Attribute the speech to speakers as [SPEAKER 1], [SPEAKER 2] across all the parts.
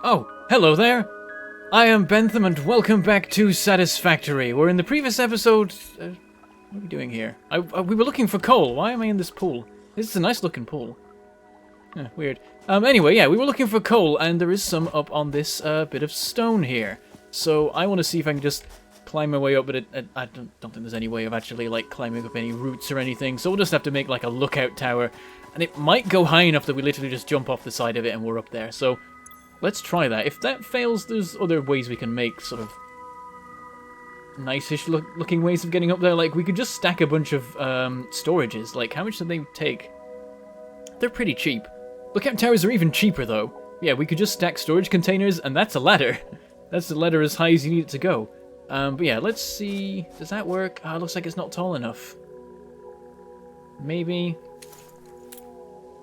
[SPEAKER 1] Oh, hello there! I am Bentham and welcome back to Satisfactory, where in the previous episode... what are we doing here? We were looking for coal. Why am I in this pool? This is a nice looking pool. Weird. Anyway, yeah, we were looking for coal and there is some up on this bit of stone here. So I want to see if I can just climb my way up, but I don't think there's any way of actually like climbing up any roots or anything. So we'll just have to make like a lookout tower. And it might go high enough that we literally just jump off the side of it and we're up there. So let's try that. If that fails, there's other ways we can make sort of nice-ish looking ways of getting up there. Like, we could just stack a bunch of storages. Like, how much do they take? They're pretty cheap. Lookout towers are even cheaper, though. Yeah, we could just stack storage containers, and that's a ladder. That's the ladder as high as you need it to go. But yeah, let's see. Does that work? It looks like it's not tall enough. Maybe.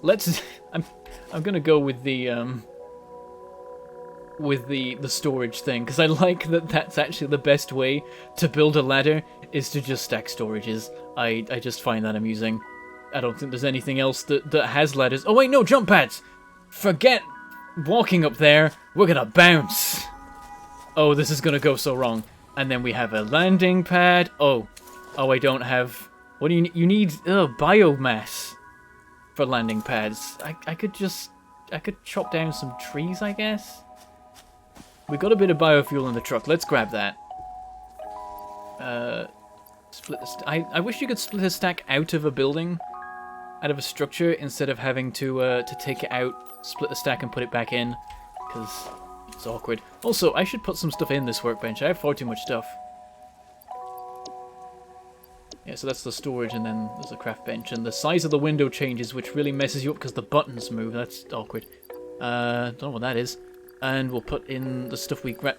[SPEAKER 1] Let's... I'm gonna go with the storage thing, because I like that that's actually the best way to build a ladder, is to just stack storages. I just find that amusing. I don't think there's anything else that has ladders. Oh wait, no, jump pads! Forget walking up there, we're gonna bounce! Oh, this is gonna go so wrong. And then we have a landing pad. Oh, I don't have... What do you need? Biomass for landing pads. I could chop down some trees, I guess? We got a bit of biofuel in the truck. Let's grab that. Split the I wish you could split a stack out of a building, out of a structure, instead of having to take it out, split the stack, and put it back in, because it's awkward. Also, I should put some stuff in this workbench. I have far too much stuff. Yeah, so that's the storage, and then there's a craft bench, and the size of the window changes, which really messes you up because the buttons move. That's awkward. Don't know what that is. And we'll put in the stuff we grab.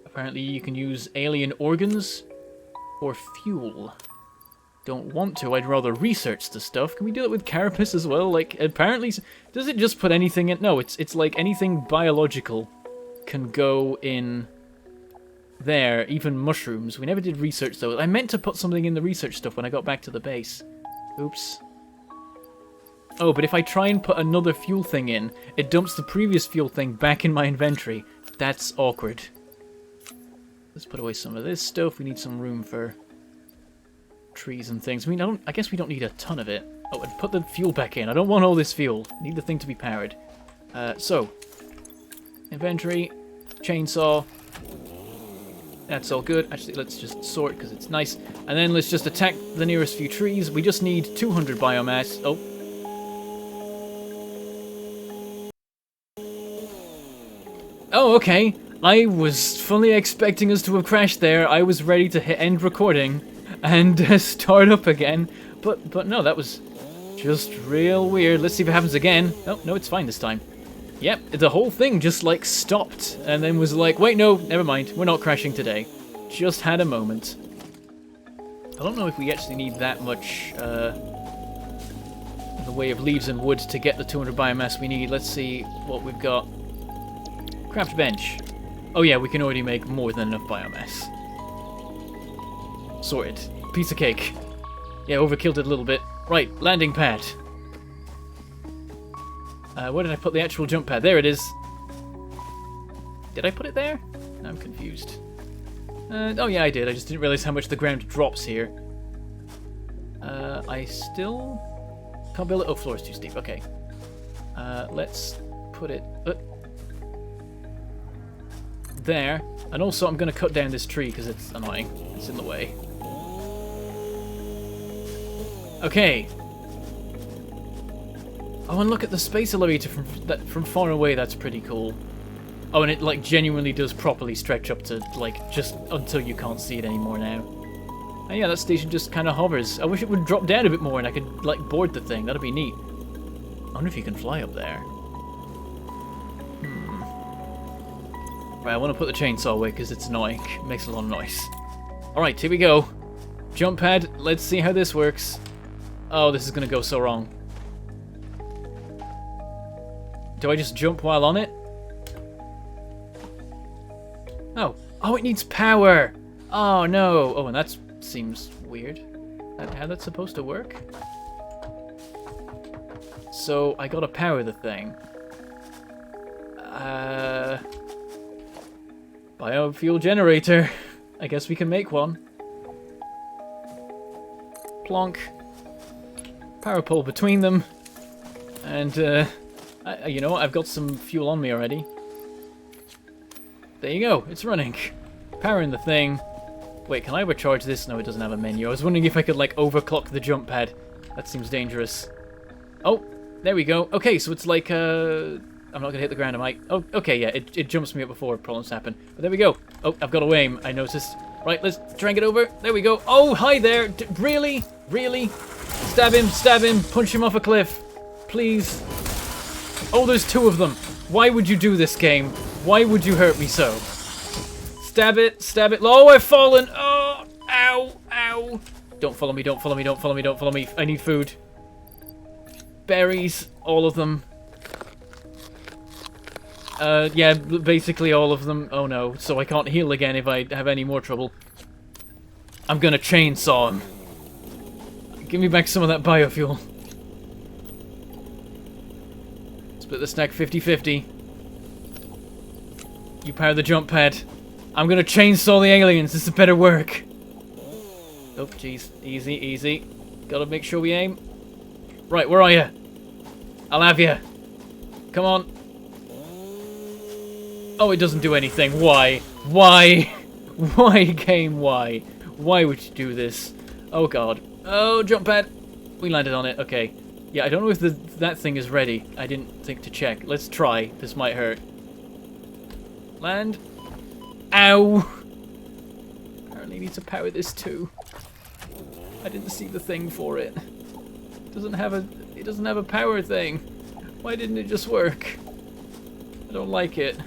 [SPEAKER 1] Apparently you can use alien organs for fuel. Don't want to, I'd rather research the stuff. Can we do it with carapace as well? Like, apparently, does it just put anything in? No, it's like anything biological can go in there, even mushrooms. We never did research though. I meant to put something in the research stuff when I got back to the base. Oops. Oh, but if I try and put another fuel thing in, it dumps the previous fuel thing back in my inventory. That's awkward. Let's put away some of this stuff. We need some room for trees and things. I mean, I guess we don't need a ton of it. Oh, and put the fuel back in. I don't want all this fuel. I need the thing to be powered. So, inventory, chainsaw. That's all good. Actually, let's just sort because it's nice. And then let's just attack the nearest few trees. We just need 200 biomass. Oh. Oh, okay. I was fully expecting us to have crashed there. I was ready to hit end recording and start up again. But no, that was just real weird. Let's see if it happens again. Oh, no, it's fine this time. Yep, the whole thing just, like, stopped and then was like, wait, no, never mind. We're not crashing today. Just had a moment. I don't know if we actually need that much in the way of leaves and wood to get the 200 biomass we need. Let's see what we've got. Craft bench. Oh yeah, we can already make more than enough biomass. Sorted. Piece of cake. Yeah, overkilled it a little bit. Right, landing pad. Where did I put the actual jump pad? There it is. Did I put it there? I'm confused. Oh yeah, I did. I just didn't realize how much the ground drops here. I still can't build it. Oh, floor is too steep. Okay. Let's put it there. And also, I'm going to cut down this tree because it's annoying. It's in the way. Okay. Oh, and look at the space elevator from far away. That's pretty cool. Oh, and it like genuinely does properly stretch up to like just until you can't see it anymore now. And yeah, that station just kind of hovers. I wish it would drop down a bit more and I could like board the thing. That'd be neat. I wonder if you can fly up there. Right, I want to put the chainsaw away because it's annoying. It makes a lot of noise. Alright, here we go. Jump pad. Let's see how this works. Oh, this is going to go so wrong. Do I just jump while on it? Oh. Oh, it needs power! Oh, no. Oh, and that seems weird. How that's supposed to work? So, I gotta power the thing. Biofuel generator. I guess we can make one. Plonk. Power pole between them. And, you know what? I've got some fuel on me already. There you go. It's running. Powering the thing. Wait, can I overcharge this? No, it doesn't have a menu. I was wondering if I could, like, overclock the jump pad. That seems dangerous. Oh, there we go. Okay, so it's like, I'm not going to hit the ground, am I? Oh, okay, yeah, it jumps me up before problems happen. But there we go. Oh, I've got to aim, I noticed. Right, let's try and get over. There we go. Oh, hi there. Really? Really? Stab him, punch him off a cliff. Please. Oh, there's two of them. Why would you do this, game? Why would you hurt me so? Stab it, stab it. Oh, I've fallen. Oh, ow, ow. Don't follow me, don't follow me, don't follow me, don't follow me. I need food. Berries, all of them. Yeah, basically all of them. Oh no, so I can't heal again if I have any more trouble. I'm gonna chainsaw him. Give me back some of that biofuel. Split the stack 50-50. You power the jump pad. I'm gonna chainsaw the aliens. This is better work. Oh, jeez. Easy, easy. Gotta make sure we aim. Right, where are you? I'll have you. Come on. Oh, it doesn't do anything. Why? Why? Why, game? Why? Why would you do this? Oh, God. Oh, jump pad. We landed on it. Okay. Yeah, I don't know if that thing is ready. I didn't think to check. Let's try. This might hurt. Land. Ow! Apparently need to power this too. I didn't see the thing for it. It doesn't have a power thing. Why didn't it just work? I don't like it.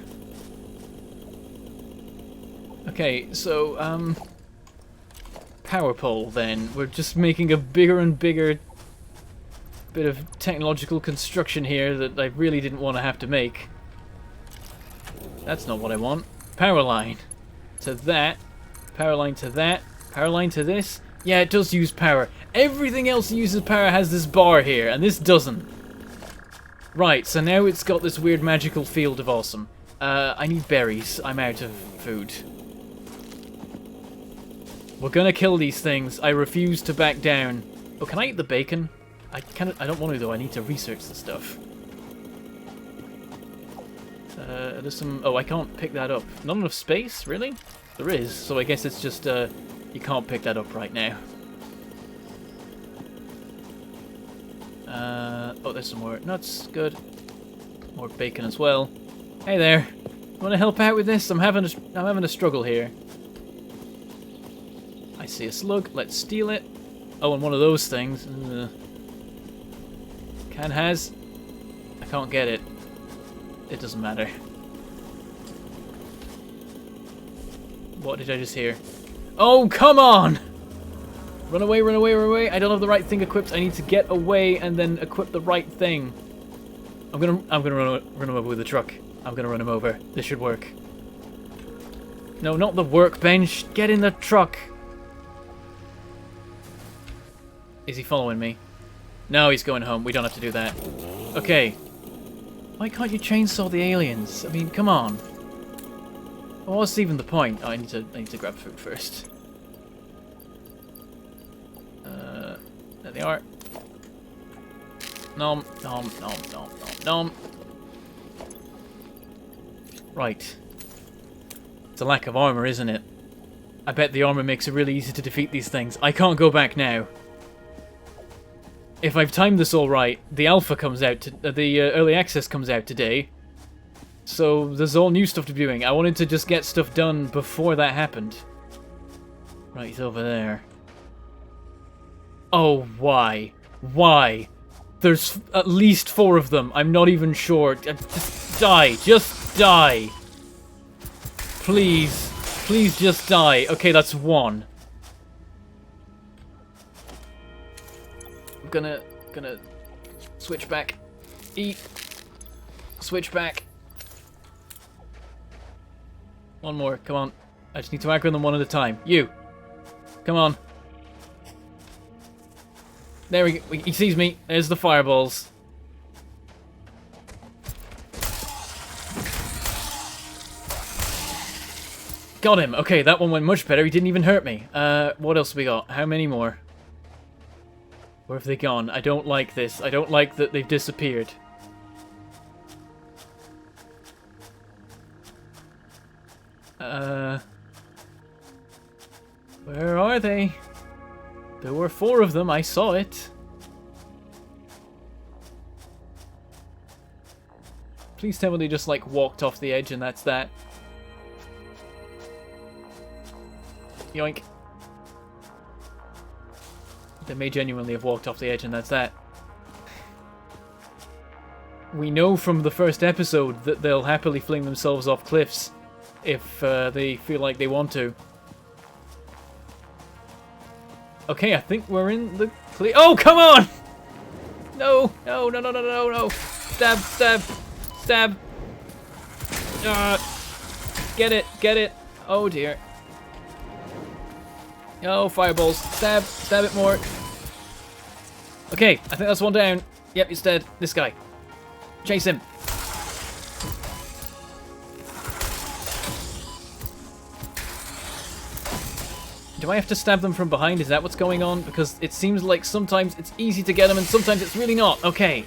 [SPEAKER 1] Okay, so power pole then. We're just making a bigger and bigger bit of technological construction here that I really didn't want to have to make. That's not what I want. Power line to that, power line to that, power line to this. Yeah, it does use power. Everything else that uses power has this bar here, and this doesn't. Right, so now it's got this weird magical field of awesome. I need berries. I'm out of food. We're gonna kill these things. I refuse to back down. Oh, can I eat the bacon? I don't want to though. I need to research the stuff. There's some... Oh, I can't pick that up. Not enough space? Really? There is. So I guess it's just, you can't pick that up right now. Oh, there's some more nuts. Good. More bacon as well. Hey there. You want to help out with this? I'm having a struggle here. I see a slug. Let's steal it. Oh, and one of those things. Can has. I can't get it. It doesn't matter. What did I just hear? Oh, come on! Run away, run away, run away. I don't have the right thing equipped. I need to get away and then equip the right thing. I'm gonna run him over with the truck. I'm gonna run him over. This should work. No, not the workbench. Get in the truck. Is he following me? No, he's going home. We don't have to do that. Okay. Why can't you chainsaw the aliens? I mean, come on. What's even the point? Oh, I need to grab food first. There they are. Nom, nom, nom, nom, nom, nom. Right. It's a lack of armor, isn't it? I bet the armor makes it really easy to defeat these things. I can't go back now. If I've timed this all right, the alpha comes out, the early access comes out today. So there's all new stuff to be doing. I wanted to just get stuff done before that happened. Right, he's over there. Oh, why? Why? There's at least 4 of them. I'm not even sure. Just die. Just die. Please. Please just die. Okay, that's 1. I'm gonna switch back. Eat. Switch back. 1 more. Come on. I just need to aggro them one at a time. You. Come on. There we go. He sees me. There's the fireballs. Got him. Okay, that one went much better. He didn't even hurt me. What else we got? How many more? Where have they gone? I don't like this. I don't like that they've disappeared. Where are they? There were 4 of them. I saw it. Please tell me they just, like, walked off the edge and that's that. Yoink. They may genuinely have walked off the edge and that's that. We know from the first episode that they'll happily fling themselves off cliffs if they feel like they want to. Okay, I think we're in the clear. Oh, come on! No, no, no, no, no, no, no. Stab, stab, stab. Get it, get it. Oh, dear. Oh, fireballs. Stab, stab it more. Okay, I think that's one down. Yep, he's dead. This guy. Chase him. Do I have to stab them from behind? Is that what's going on? Because it seems like sometimes it's easy to get them and sometimes it's really not. Okay.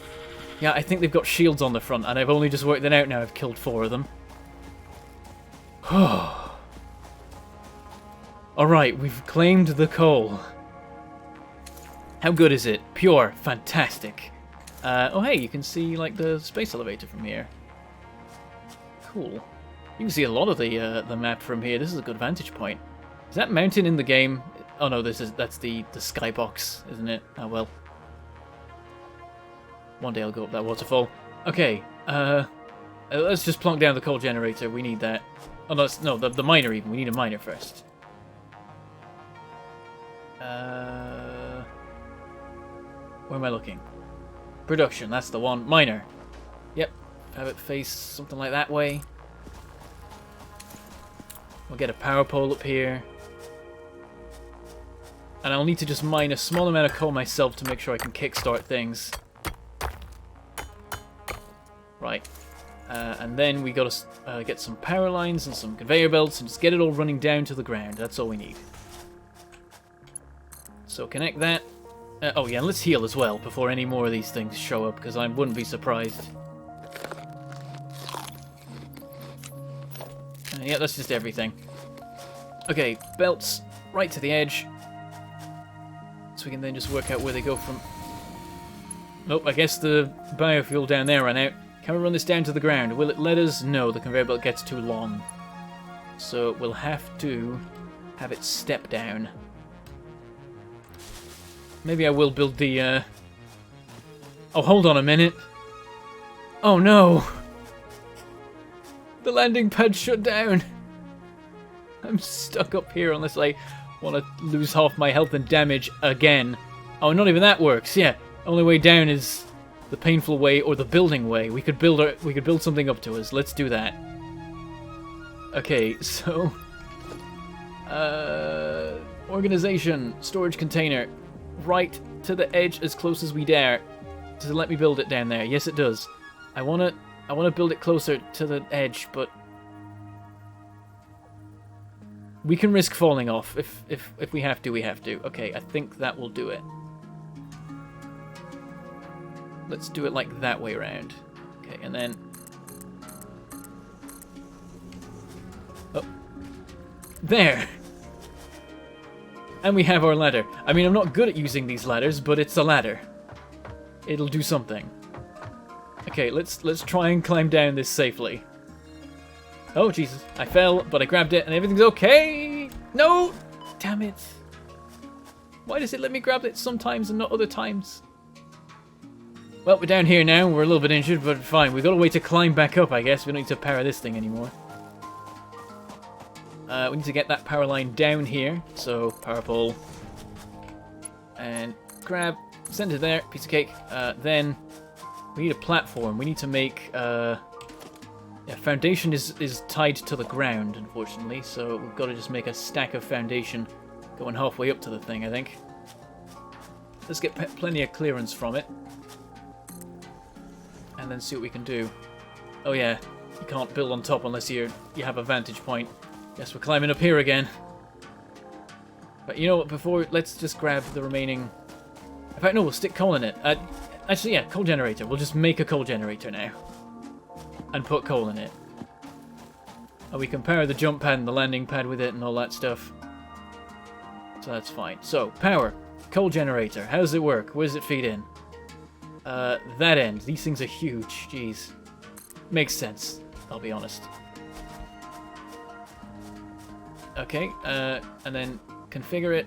[SPEAKER 1] Yeah, I think they've got shields on the front and I've only just worked it out now. I've killed 4 of them. Alright, we've claimed the coal. How good is it? Pure. Fantastic. Oh hey, you can see like the space elevator from here. Cool. You can see a lot of the map from here. This is a good vantage point. Is that mountain in the game? Oh no, that's the skybox, isn't it? Oh well. One day I'll go up that waterfall. Okay, let's just plonk down the coal generator. We need that. Oh no, the miner even. We need a miner first. Where am I looking? Production, that's the one. Miner. Yep. Have it face something like that way. We'll get a power pole up here. And I'll need to just mine a small amount of coal myself to make sure I can kickstart things. Right. And then we gotta get some power lines and some conveyor belts and just get it all running down to the ground. That's all we need. So connect that. Oh yeah, let's heal as well before any more of these things show up, because I wouldn't be surprised. Yeah, that's just everything. Okay, belts right to the edge. So we can then just work out where they go from. Nope, I guess the biofuel down there ran out. Can we run this down to the ground? Will it let us? No, the conveyor belt gets too long. So we'll have to have it step down. Maybe I will build the, Oh, hold on a minute. Oh, no. The landing pad shut down. I'm stuck up here unless I want to lose half my health and damage again. Oh, not even that works. Yeah, only way down is the painful way or the building way. We could build something up to us. Let's do that. Okay, so organization, storage container. Right to the edge as close as we dare. Does it let me build it down there? Yes, it does. I wanna build it closer to the edge, but we can risk falling off. If we have to, we have to. Okay, I think that will do it. Let's do it like that way around. Okay, and then oh, there. And we have our ladder. I mean, I'm not good at using these ladders, but it's a ladder. It'll do something. Okay, let's try and climb down this safely. Oh, Jesus. I fell, but I grabbed it, and everything's okay! No! Damn it. Why does it let me grab it sometimes and not other times? Well, we're down here now. We're a little bit injured, but fine. We've got a way to climb back up, I guess. We don't need to power this thing anymore. We need to get that power line down here. So, power pole. And grab. Send it there. Piece of cake. Then, we need a platform. We need to make... yeah, foundation is tied to the ground, unfortunately. So, we've got to just make a stack of foundation going halfway up to the thing, I think. Let's get plenty of clearance from it. And then see what we can do. Oh yeah, you can't build on top unless you have a vantage point. Guess we're climbing up here again. But you know what, before, let's just grab the remaining... In fact, no, we'll stick coal in it. Actually, yeah, coal generator. We'll just make a coal generator now. And put coal in it. And we can power the jump pad and the landing pad with it and all that stuff. So that's fine. So, power. Coal generator. How does it work? Where does it feed in? That end. These things are huge. Jeez. Makes sense, I'll be honest. Okay, and then configure it.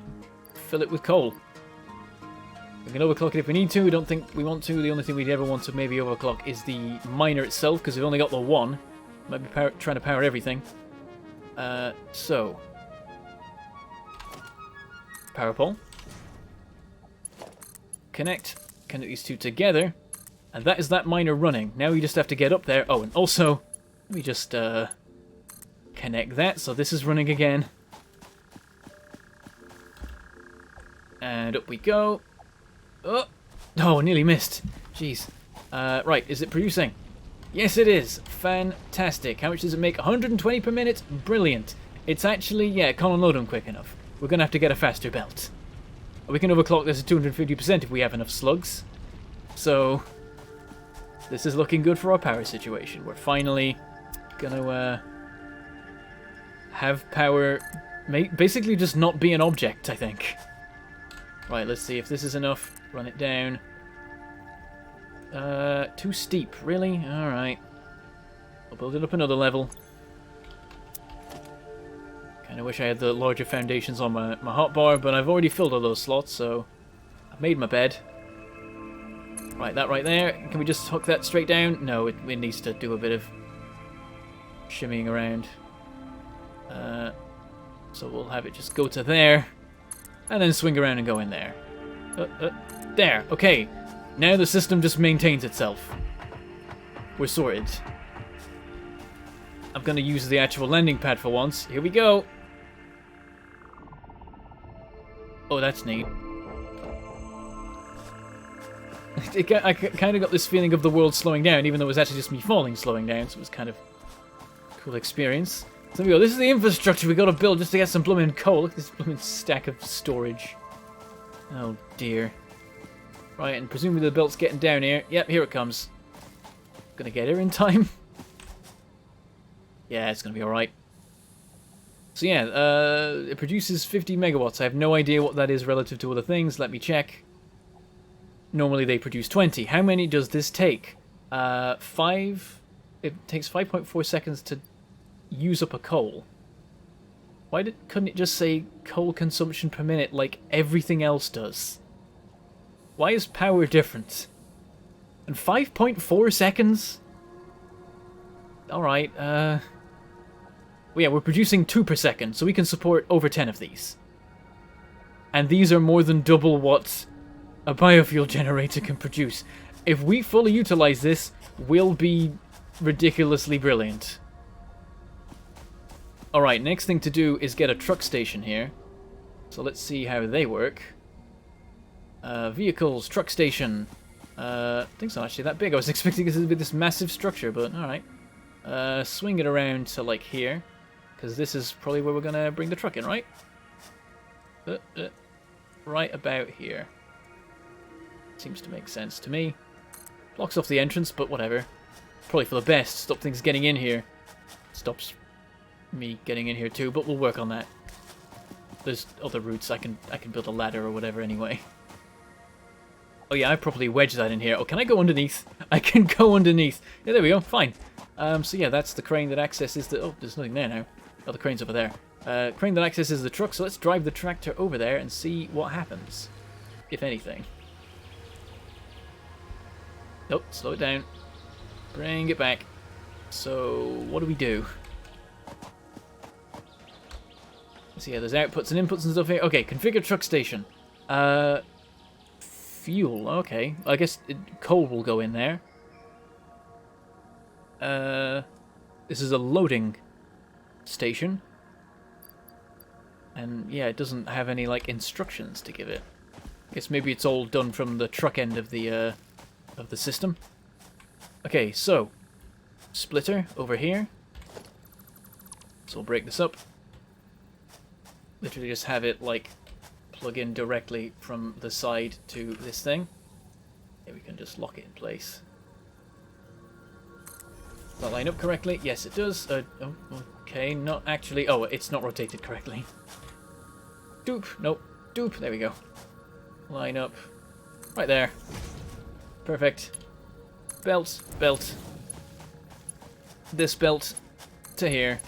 [SPEAKER 1] Fill it with coal. We can overclock it if we need to. We don't think we want to. The only thing we'd ever want to maybe overclock is the miner itself, because we've only got the one. Might be trying to power everything. So. Power pole. Connect these two together. And that is that miner running. Now we just have to get up there. Oh, and also, let me just connect that. So this is running again. And up we go. Oh, nearly missed. Jeez. Right, is it producing? Yes, it is. Fantastic. How much does it make? 120 per minute? Brilliant. It's actually, yeah, it can't unload them quick enough. We're going to have to get a faster belt. We can overclock this at 250% if we have enough slugs. So, this is looking good for our power situation. We're finally going to have power basically just not be an object, I think. Right, let's see if this is enough. Run it down. Too steep, really? Alright. I'll build it up another level. Kinda wish I had the larger foundations on my hotbar, but I've already filled all those slots, so I've made my bed. Right, that right there. Can we just hook that straight down? No, it needs to do a bit of shimmying around. So we'll have it just go to there, and then swing around and go in there. There, okay. Now the system just maintains itself. We're sorted. I'm going to use the actual landing pad for once. Here we go. Oh, that's neat. I kind of got this feeling of the world slowing down, even though it was actually just me falling slowing down, so it was kind of a cool experience. So there we go. This is the infrastructure we got to build just to get some blooming coal. Look at this blooming stack of storage. Oh, dear. Right, and presumably the belt's getting down here. Yep, here it comes. Gonna get here in time. Yeah, it's gonna be alright. So yeah, it produces 50 megawatts. I have no idea what that is relative to other things. Let me check. Normally they produce 20. How many does this take? 5. It takes 5.4 seconds to use up a coal. Why couldn't it just say coal consumption per minute like everything else does? Why is power different? And 5.4 seconds? Alright, well, yeah, we're producing 2 per second, so we can support over 10 of these. And these are more than double what a biofuel generator can produce. If we fully utilize this, we'll be ridiculously brilliant. Alright, next thing to do is get a truck station here. So let's see how they work. Vehicles, truck station. Things not actually that big. I was expecting it to be this massive structure, but alright. Swing it around to like here, because this is probably where we're going to bring the truck in, right? Right about here. Seems to make sense to me. Blocks off the entrance, but whatever. Probably for the best. Stop things getting in here. Stops me getting in here too, but we'll work on that. There's other routes. I can build a ladder or whatever anyway. Oh yeah, I properly wedged that in here. Oh, can I go underneath? I can go underneath. Yeah, there we go. Fine. So yeah, that's the crane that accesses the... Oh, there's nothing there now. Oh, the crane's over there. Crane that accesses the truck. So let's drive the tractor over there and see what happens. If anything. Nope, slow it down. Bring it back. So, what do we do? So yeah, there's outputs and inputs and stuff here. Okay, configure truck station. Fuel, okay. I guess coal will go in there. This is a loading station. And yeah, it doesn't have any like instructions to give it. I guess maybe it's all done from the truck end of the system. Okay, so splitter over here. So we'll break this up. literally just have it, like, plug in directly from the side to this thing. Yeah, we can just lock it in place. Does that line up correctly? Yes, it does. Oh, okay, not actually. Oh, it's not rotated correctly. Doop. Nope. Doop. There we go. Line up. Right there. Perfect. Belt. Belt. This belt to here.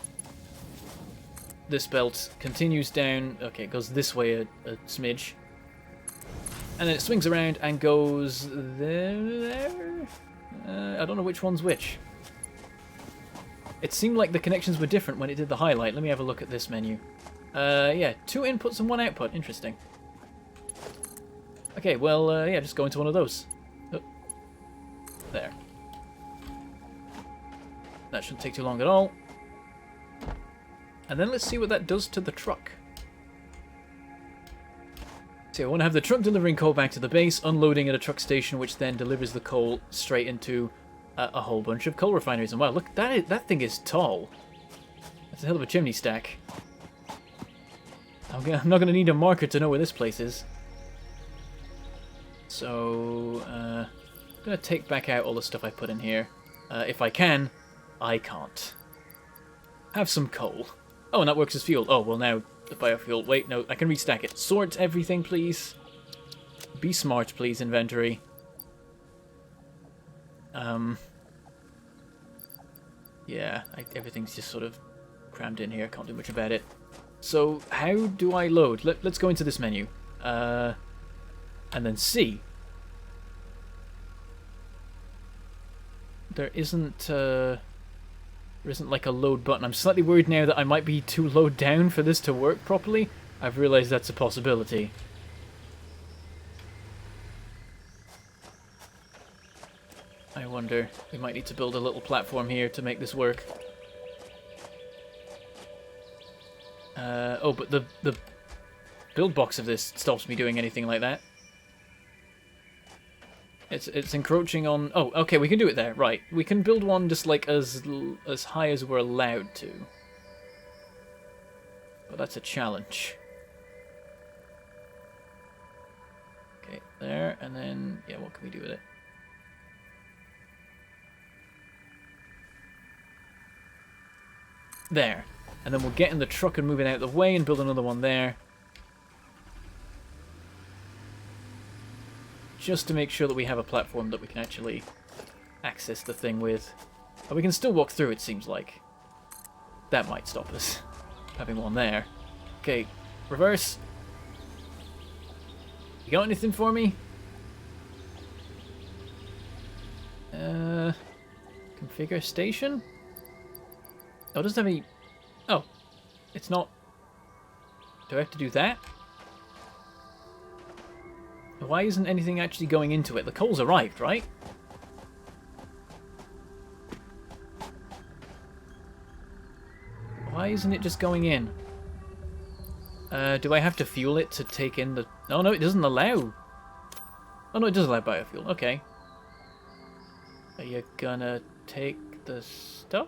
[SPEAKER 1] This belt continues down. Okay, it goes this way a smidge. And then it swings around and goes there. I don't know which one's which. It seemed like the connections were different when it did the highlight. Let me have a look at this menu. Yeah, 2 inputs and 1 output. Interesting. Okay, well, yeah, just go into one of those. Oh. There. That shouldn't take too long at all. And then let's see what that does to the truck. So I want to have the truck delivering coal back to the base, unloading at a truck station, which then delivers the coal straight into a whole bunch of coal refineries. And wow, look, that thing is tall. That's a hell of a chimney stack. I'm not going to need a marker to know where this place is. So, I'm going to take back out all the stuff I put in here. If I can, I can't. Have some coal. Oh, and that works as fuel. Oh, well now, the biofuel. Wait, no, I can restack it. Sort everything, please. Be smart, please, inventory. Yeah, everything's just sort of crammed in here. Can't do much about it. So, how do I load? Let's go into this menu. And then C. There isn't like a load button. I'm slightly worried now that I might be too low down for this to work properly. I've realized that's a possibility. I wonder, we might need to build a little platform here to make this work. Oh, but the build box of this stops me doing anything like that. It's encroaching on... Oh, okay, we can do it there. Right. We can build one just like as high as we're allowed to. But that's a challenge. Okay, there, and then... Yeah, what can we do with it? There. And then we'll get in the truck and move it out of the way and build another one there. Just to make sure that we have a platform that we can actually access the thing with. But we can still walk through, it seems like. That might stop us. Having one there. Okay, reverse. You got anything for me? Configure station? Oh, it doesn't have any... Oh. It's not... Do I have to do that? Why isn't anything actually going into it? The coal's arrived, right? Why isn't it just going in? Do I have to fuel it to take in the... Oh, no, it doesn't allow... Oh, no, it does allow biofuel. Okay. Are you gonna take the stuff?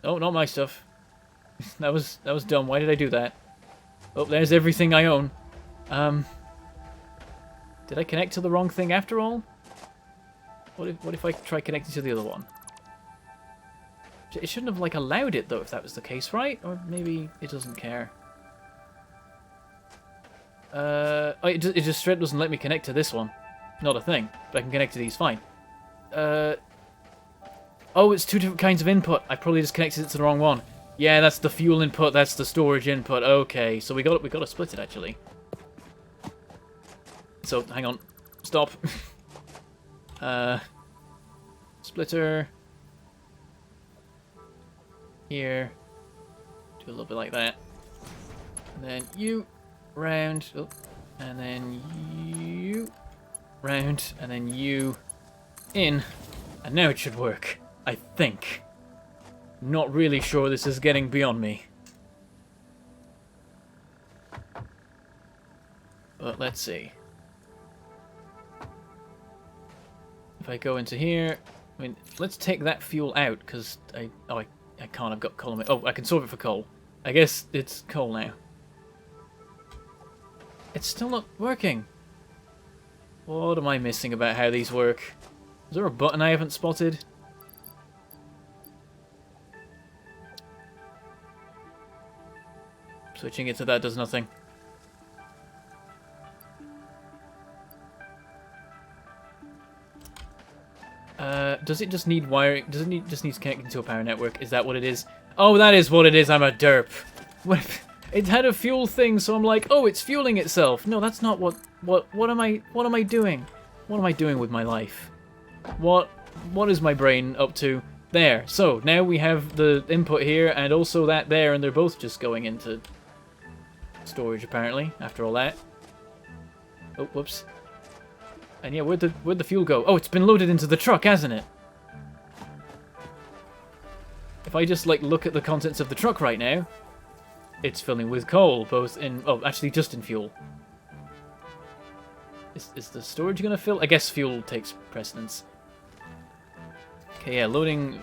[SPEAKER 1] Oh, not my stuff. that was dumb. Why did I do that? Oh, there's everything I own. Did I connect to the wrong thing after all? What if I try connecting to the other one? It shouldn't have, like, allowed it, though, if that was the case, right? Or maybe it doesn't care. Oh, it just straight doesn't let me connect to this one. Not a thing. But I can connect to these fine. Oh, it's 2 different kinds of input. I probably just connected it to the wrong one. Yeah, that's the fuel input, that's the storage input. Okay, so we got to split it, actually. So, hang on. Stop. Splitter. Here. Do a little bit like that. And then you round. Oh, and then you round. And then you in. And now it should work. I think. Not really sure, this is getting beyond me. But let's see. If I go into here, I mean, let's take that fuel out, because I can't, I've got coal. Oh, I can solve it for coal. I guess it's coal now. It's still not working. What am I missing about how these work? Is there a button I haven't spotted? Switching it to that does nothing. Does it just need wiring? Does it need just needs connecting to a power network? Is that what it is? Oh, that is what it is. I'm a derp. It had a fuel thing, so I'm like, oh, it's fueling itself. No, that's not what am I doing? What am I doing with my life? What is my brain up to? There. So now we have the input here and also that there, and they're both just going into storage apparently. After all that. Oh, whoops. And yeah, where'd the fuel go? Oh, it's been loaded into the truck, hasn't it? If I just like look at the contents of the truck right now, it's filling with coal, both in actually just in fuel. Is the storage gonna fill? I guess fuel takes precedence. Okay, yeah, loading.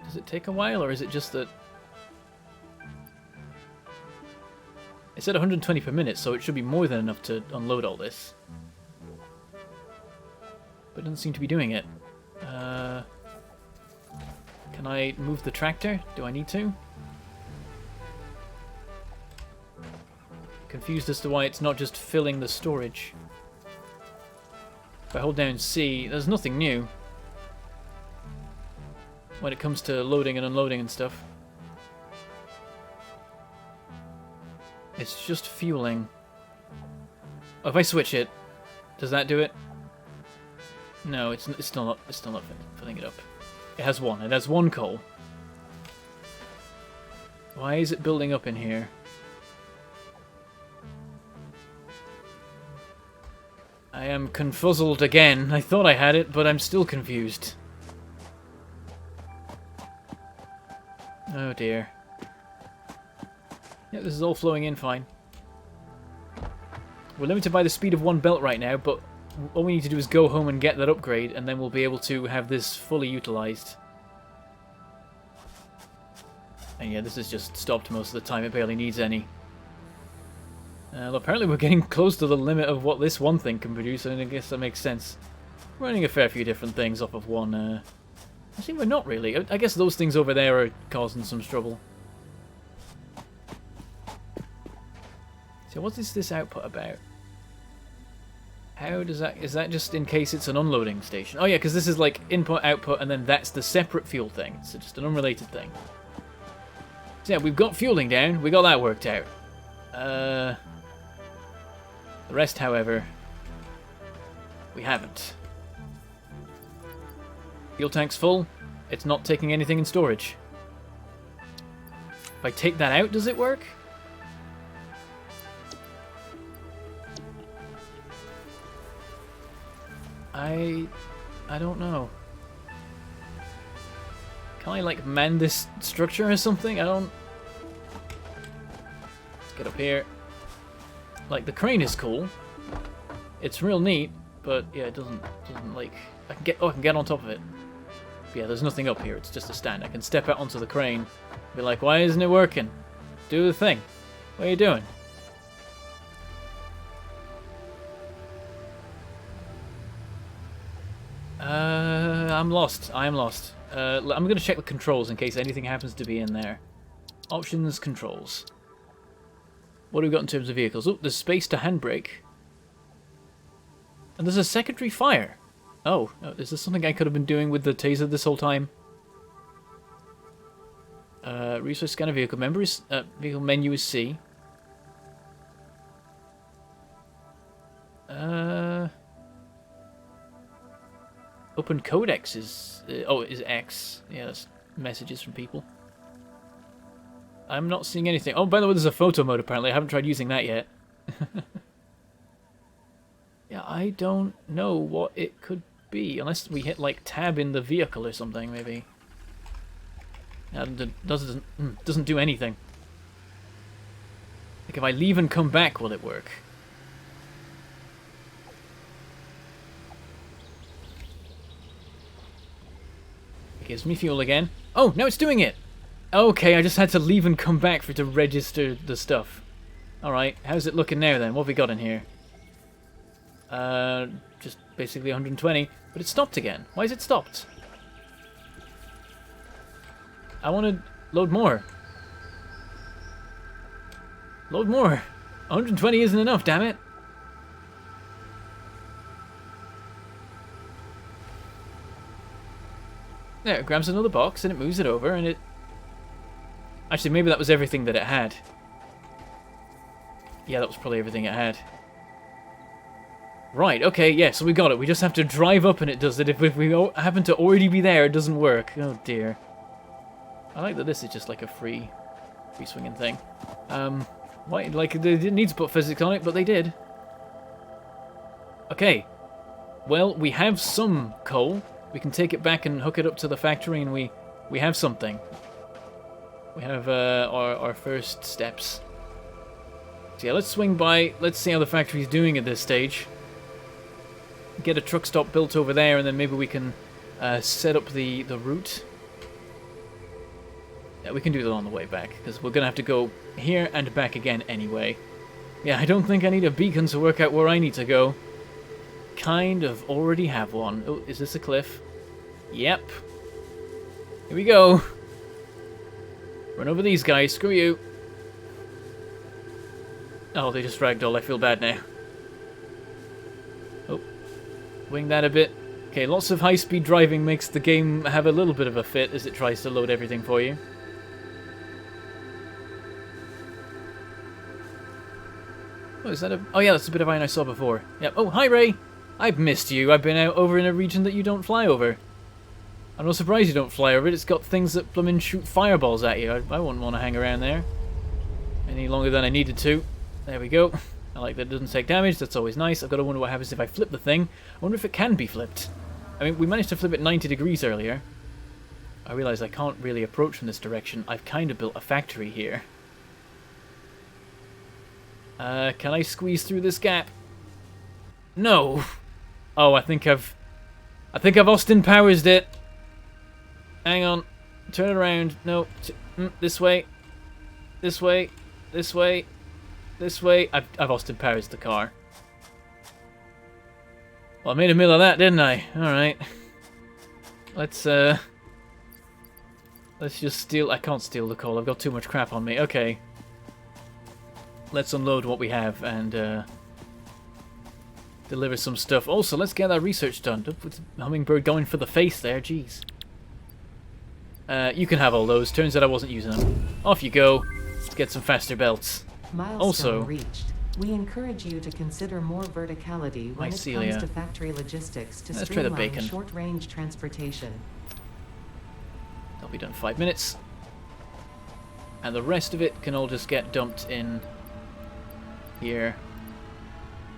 [SPEAKER 1] Does it take a while, or is it just that? It said 120 per minute, so it should be more than enough to unload all this. But it doesn't seem to be doing it. Can I move the tractor? Do I need to? Confused as to why it's not just filling the storage. If I hold down C, there's nothing new when it comes to loading and unloading and stuff. It's just fueling. Oh, if I switch it, does that do it? No, it's still not filling it up. It has one coal. Why is it building up in here? I am confuzzled again. I thought I had it, but I'm still confused. Oh dear. Yeah, this is all flowing in fine. We're limited by the speed of one belt right now, but all we need to do is go home and get that upgrade, and then we'll be able to have this fully utilized. And yeah, this is just stopped most of the time. It barely needs any. Well, apparently we're getting close to the limit of what this one thing can produce, and I guess that makes sense. We're running a fair few different things off of one. Actually, we're not really. I guess those things over there are causing some trouble. So what is this output about? How does that... Is that just in case it's an unloading station? Oh yeah, because this is like input, output, and then that's the separate fuel thing. It's just an unrelated thing. So yeah, we've got fueling down. We got that worked out. The rest, however, we haven't. Fuel tank's full. It's not taking anything in storage. If I take that out, does it work? I don't know. Can I like man this structure or something? I don't... Let's get up here. Like the crane is cool. It's real neat, but yeah, it doesn't like I can get on top of it. But yeah, there's nothing up here. It's just a stand. I can step out onto the crane. Be like, why isn't it working? Do the thing. What are you doing? I'm lost. I am lost. I'm going to check the controls in case anything happens to be in there. Options, controls. What do we got in terms of vehicles? Oh, there's space to handbrake. And there's a secondary fire. Oh, is this something I could have been doing with the taser this whole time? Resource scanner vehicle members. Vehicle menu is C. Open codex is... is X. Yeah, that's messages from people. I'm not seeing anything. Oh, by the way, there's a photo mode apparently. I haven't tried using that yet. Yeah, I don't know what it could be. Unless we hit, like, tab in the vehicle or something, maybe. That doesn't do anything. Like, if I leave and come back, will it work? It gives me fuel again. Oh, now it's doing it! Okay, I just had to leave and come back for it to register the stuff. Alright, how's it looking now then? What have we got in here? Just basically 120. But it stopped again. Why is it stopped? I want to load more. Load more. 120 isn't enough, damn it. There, it grabs another box and it moves it over and it... Actually, maybe that was everything that it had. Yeah, that was probably everything it had. Right, okay, yeah, so we got it. We just have to drive up and it does it. If we happen to already be there, it doesn't work. Oh, dear. I like that this is just like a free swinging thing. Why, like, they didn't need to put physics on it, but they did. Okay. Well, we have some coal. We can take it back and hook it up to the factory, and we have something. We have our first steps. So yeah, let's swing by. Let's see how the factory's doing at this stage. Get a truck stop built over there, and then maybe we can set up the route. Yeah, we can do that on the way back, because we're going to have to go here and back again anyway. Yeah, I don't think I need a beacon to work out where I need to go. Kind of already have one. Oh, is this a cliff? Yep. Here we go. Run over these guys. Screw you. Oh, they just ragdoll. I feel bad now. Oh. Wing that a bit. Okay, lots of high-speed driving makes the game have a little bit of a fit as it tries to load everything for you. Oh, is that a... Oh, yeah, that's a bit of iron I saw before. Yep. Oh, hi, Ray. I've missed you. I've been out over in a region that you don't fly over. I'm not surprised you don't fly over it. It's got things that blooming shoot fireballs at you. I wouldn't want to hang around there any longer than I needed to. There we go. I like that it doesn't take damage. That's always nice. I've got to wonder what happens if I flip the thing. I wonder if it can be flipped. I mean, we managed to flip it 90 degrees earlier. I realise I can't really approach from this direction. I've kind of built a factory here. Can I squeeze through this gap? No. Oh, I think I've Austin Powers it. Hang on. Turn it around. No. This way. This way. This way. This way. I've Austin Powers the car. Well, I made a meal of that, didn't I? Alright. Let's just steal... I can't steal the coal. I've got too much crap on me. Okay. Let's unload what we have and deliver some stuff. Also, let's get that research done. Don't put the hummingbird going for the face there. Jeez. You can have all those. Turns out I wasn't using them. Off you go. Let's get some faster belts.
[SPEAKER 2] Milestone
[SPEAKER 1] also
[SPEAKER 2] reached. We encourage you to consider more verticality when it comes to factory logistics to streamline short-range transportation.
[SPEAKER 1] That'll be done in 5 minutes. And the rest of it can all just get dumped in here.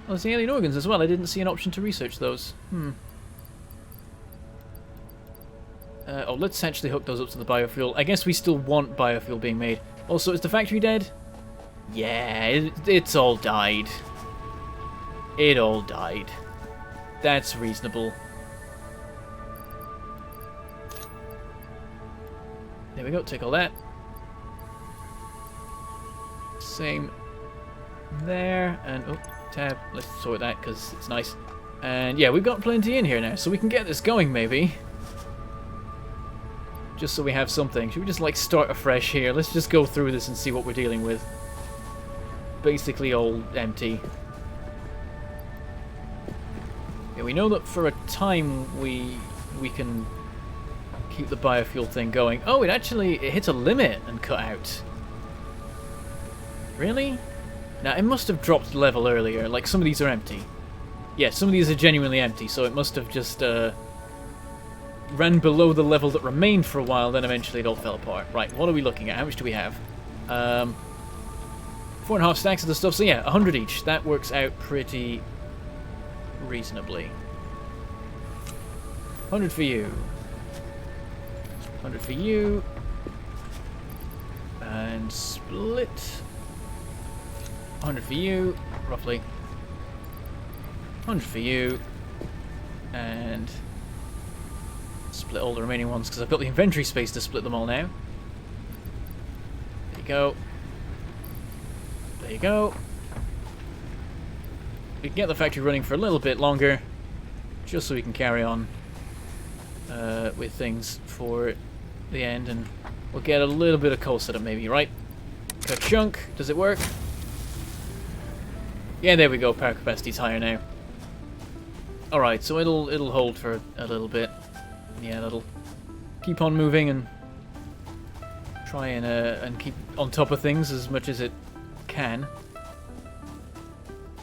[SPEAKER 1] Oh, there's the alien organs as well. I didn't see an option to research those. Oh, let's actually hook those up to the biofuel. I guess we still want biofuel being made. Also, is the factory dead? Yeah, it's all died. It all died. That's reasonable. There we go, take all that. Same there, and oh, tab, let's sort that because it's nice. And yeah, we've got plenty in here now, so we can get this going maybe. Just so we have something. Should we just like start afresh here? Let's just go through this and see what we're dealing with. Basically all empty. Yeah, we know that for a time we can keep the biofuel thing going. Oh, it hit a limit and cut out. Really? Now, it must have dropped level earlier. Like, some of these are empty. Yeah, some of these are genuinely empty, so it must have just ran below the level that remained for a while, then eventually it all fell apart. Right, what are we looking at? How much do we have? 4.5 stacks of the stuff, so yeah, 100 each. That works out pretty reasonably. 100 for you. 100 for you. And split. 100 for you, roughly. 100 for you. And split all the remaining ones, because I've got the inventory space to split them all now. you go. There you go. We can get the factory running for a little bit longer, just so we can carry on with things for the end, and we'll get a little bit of coal set up maybe, right? Cut chunk. Does it work? Yeah, there we go. Power capacity's higher now. Alright, so it'll hold for a little bit. Yeah, that'll keep on moving and try and keep on top of things as much as it can.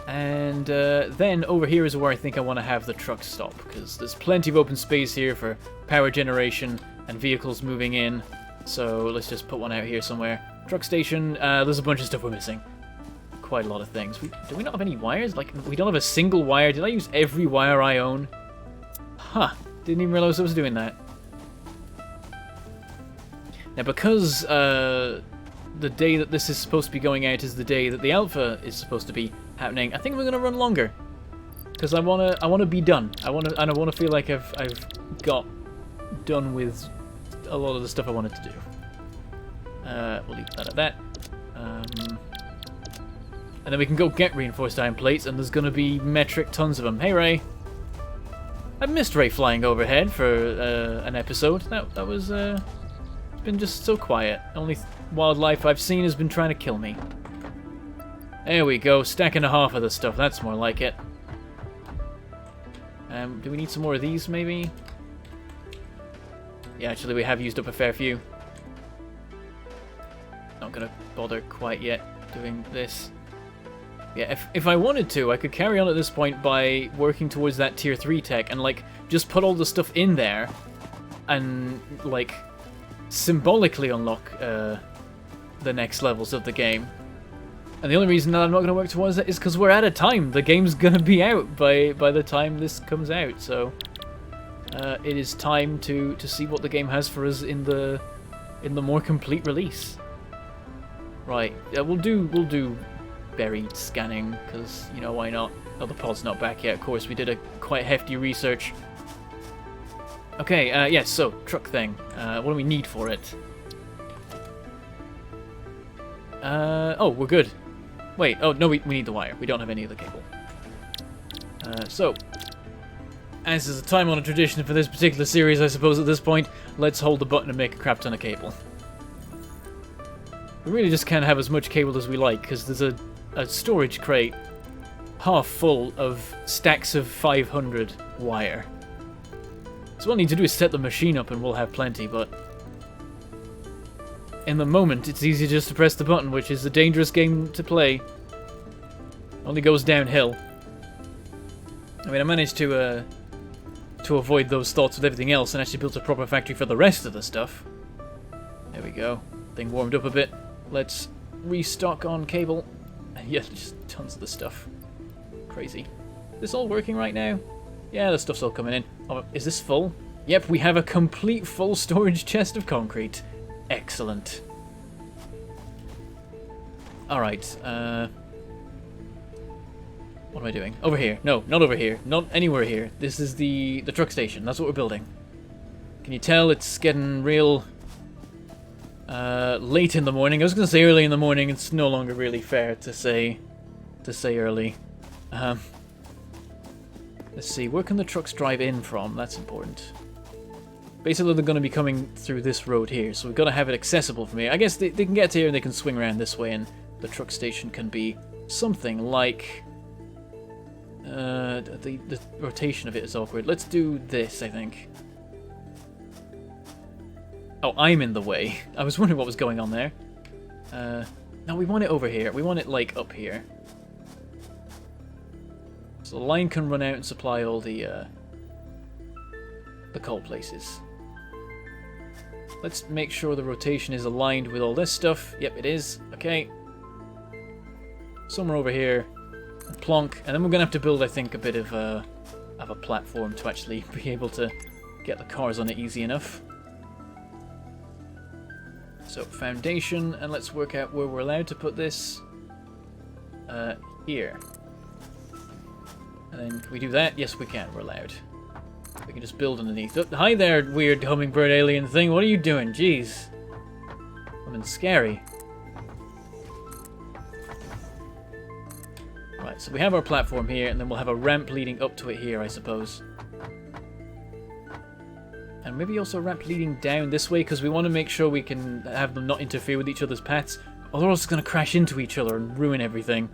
[SPEAKER 1] And then over here is where I think I want to have the truck stop, because there's plenty of open space here for power generation and vehicles moving in. So let's just put one out here somewhere. Truck station, there's a bunch of stuff we're missing. Quite a lot of things. Do we not have any wires? Like, we don't have a single wire. Did I use every wire I own? Huh. Didn't even realize I was doing that. Now, because the day that this is supposed to be going out is the day that the alpha is supposed to be happening, I think we're gonna run longer, because I wanna be done. I wanna feel like I've got done with a lot of the stuff I wanted to do. We'll leave that at that. And then we can go get reinforced iron plates, and there's gonna be metric tons of them. Hey, Ray. I missed Ray flying overhead for an episode. That was it's been just so quiet. Only wildlife I've seen has been trying to kill me. There we go, stacking a half of the stuff. That's more like it. Do we need some more of these, maybe? Yeah, actually, we have used up a fair few. Not gonna bother quite yet doing this. Yeah, if I wanted to, I could carry on at this point by working towards that tier 3 tech and, like, just put all the stuff in there and, like, symbolically unlock the next levels of the game. And the only reason that I'm not going to work towards it is because we're out of time. The game's going to be out by the time this comes out, so it is time to see what the game has for us in the more complete release. Right, we'll do buried scanning, because, you know, why not? Oh, the pod's not back yet, of course. We did a quite hefty research. Okay, yes, so, truck thing. What do we need for it? Oh, we're good. Wait, oh, no, we need the wire. We don't have any of the cable. So, as is a time-honored tradition for this particular series, I suppose, at this point, let's hold the button and make a crap ton of cable. We really just can't have as much cable as we like, because there's a storage crate half full of stacks of 500 wire. So what I need to do is set the machine up and we'll have plenty, but in the moment it's easy just to press the button, which is a dangerous game to play. Only goes downhill. I mean, I managed to avoid those thoughts with everything else and actually built a proper factory for the rest of the stuff. There we go. Thing warmed up a bit. Let's restock on cable. Yeah, just tons of the stuff. Crazy. Is this all working right now? Yeah, the stuff's all coming in. Oh, is this full? Yep, we have a complete full storage chest of concrete. Excellent. Alright, what am I doing? Over here. No, not over here. Not anywhere here. This is the truck station. That's what we're building. Can you tell it's getting real late in the morning? I was going to say early in the morning. It's no longer really fair to say early. Let's see. Where can the trucks drive in from? That's important. Basically, they're going to be coming through this road here, so we've got to have it accessible from here. I guess they can get to here and they can swing around this way, and the truck station can be something like... the rotation of it is awkward. Let's do this, I think. Oh, I'm in the way. I was wondering what was going on there. No, we want it over here. We want it, like, up here. So the line can run out and supply all the coal places. Let's make sure the rotation is aligned with all this stuff. Yep, it is. Okay. Somewhere over here. Plonk. And then we're going to have to build, I think, a bit of a platform to actually be able to get the cars on it easy enough. So, foundation, and let's work out where we're allowed to put this. Here. And then, can we do that? Yes, we can. We're allowed. We can just build underneath. Oh, hi there, weird hummingbird alien thing. What are you doing? Jeez. I mean, scary. Right, so we have our platform here, and then we'll have a ramp leading up to it here, I suppose. And maybe also a ramp leading down this way, because we want to make sure we can have them not interfere with each other's paths, or they're also going to crash into each other and ruin everything.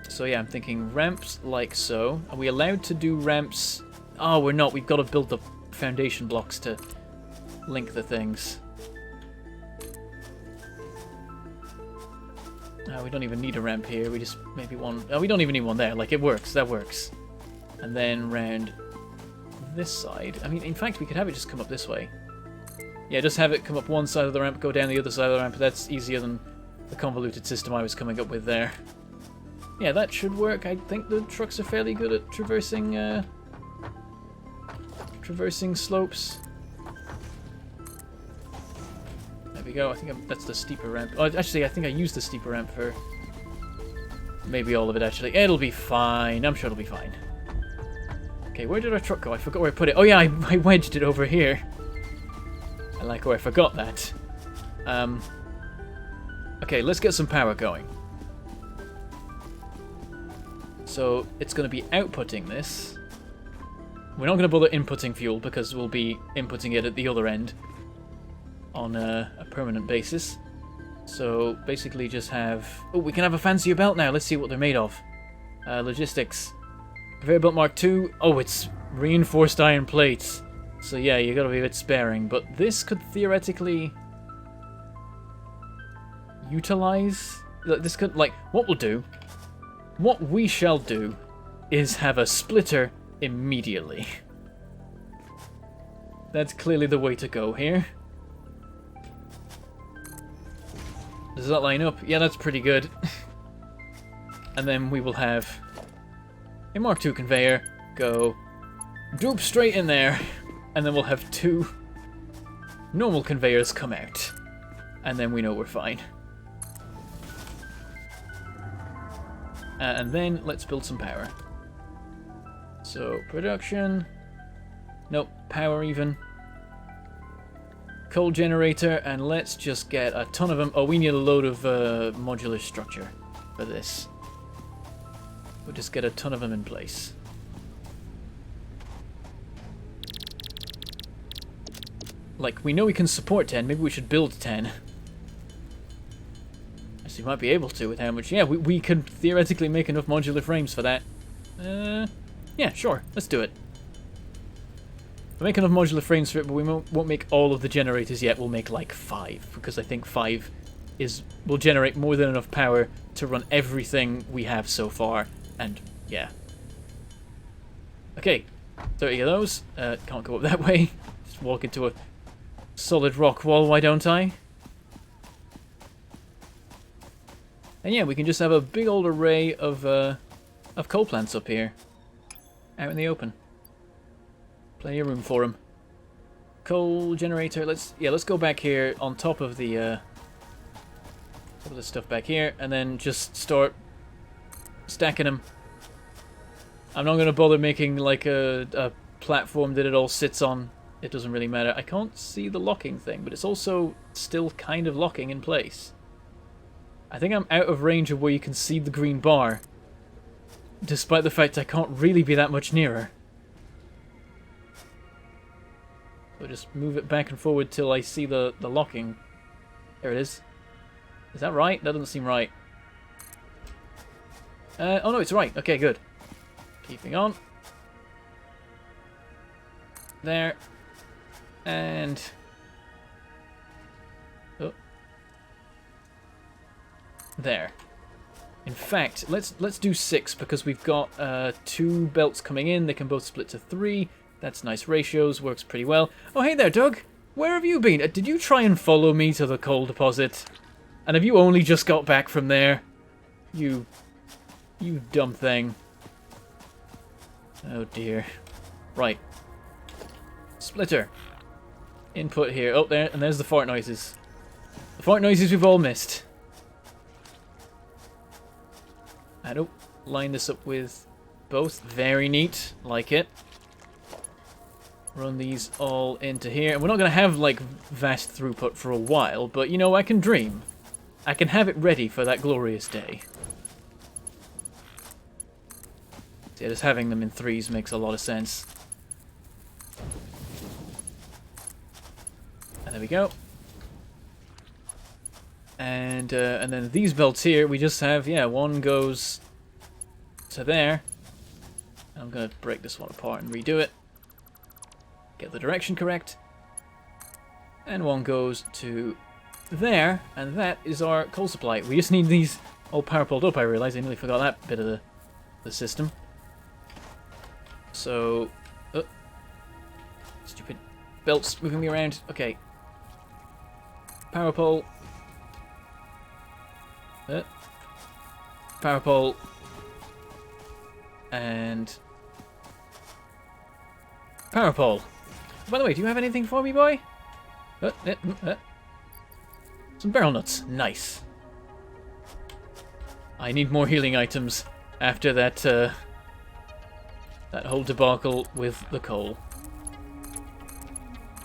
[SPEAKER 1] So yeah, I'm thinking ramps like so. Are we allowed to do ramps? Oh, we're not. We've got to build the foundation blocks to link the things. We don't even need a ramp here. We just maybe one. Oh, we don't even need one there. Like, it works. That works. And then round this side. I mean, in fact, we could have it just come up this way. Yeah, just have it come up one side of the ramp, go down the other side of the ramp. That's easier than the convoluted system I was coming up with there. Yeah, that should work. I think the trucks are fairly good at traversing slopes. There we go. I think that's the steeper ramp. Oh, actually, I think I used the steeper ramp for maybe all of it, actually. It'll be fine. I'm sure it'll be fine. Okay, where did our truck go? I forgot where I put it. Oh yeah, I wedged it over here. I like how I forgot that. Okay, let's get some power going. So it's going to be outputting this. We're not going to bother inputting fuel because we'll be inputting it at the other end on a permanent basis. So basically just have... Oh, we can have a fancier belt now. Let's see what they're made of. Logistics. Conveyor belt Mark II. Oh, it's reinforced iron plates. So yeah, you got to be a bit sparing. But this could theoretically utilize... This could, like, what we'll do... What we shall do is have a splitter immediately. That's clearly the way to go here. Does that line up? Yeah, that's pretty good. And then we will have a Mark II conveyor go droop straight in there. And then we'll have 2 normal conveyors come out. And then we know we're fine. And then let's build some power. So, production. Nope, power even. Coal generator, and let's just get a ton of them. Oh, we need a load of modular structure for this. We'll just get a ton of them in place. Like, we know we can support 10, maybe we should build 10. So you might be able to with how much... Yeah, we could theoretically make enough modular frames for that. Yeah, sure. Let's do it. We'll make enough modular frames for it, but we won't make all of the generators yet. We'll make like 5, because I think 5 will generate more than enough power to run everything we have so far. And, yeah. Okay. 30 of those. Can't go up that way. Just walk into a solid rock wall, why don't I? And yeah, we can just have a big old array of coal plants up here. Out in the open. Plenty of room for them. Coal generator, let's go back here on top of the stuff back here, and then just start stacking them. I'm not going to bother making like a platform that it all sits on. It doesn't really matter. I can't see the locking thing, but it's also still kind of locking in place. I think I'm out of range of where you can see the green bar, despite the fact I can't really be that much nearer. So just move it back and forward till I see the locking. There it is. Is that right? That doesn't seem right. Oh no, it's right. Okay, good. Keeping on. There. And... oh. There. In fact, let's do 6 because we've got 2 belts coming in. They can both split to 3. That's nice ratios. Works pretty well. Oh, hey there, Doug. Where have you been? Did you try and follow me to the coal deposit? And have you only just got back from there? You dumb thing. Oh dear. Right. Splitter. Input here. Oh, there, and there's the fart noises. The fart noises we've all missed. And oh, line this up with both. Very neat. Like it. Run these all into here. And we're not going to have, like, vast throughput for a while, but, you know, I can dream. I can have it ready for that glorious day. So yeah, just having them in threes makes a lot of sense. And there we go. And then these belts here, we just have, yeah, one goes to there. I'm going to break this one apart and redo it. Get the direction correct. And one goes to there, and that is our coal supply. We just need these... Oh, power pulled up, I realised. I nearly forgot that bit of the system. So... stupid belts moving me around. Okay. Power pole. Power pole. And... power pole. By the way, do you have anything for me, boy? Some barrel nuts. Nice. I need more healing items after that that whole debacle with the coal.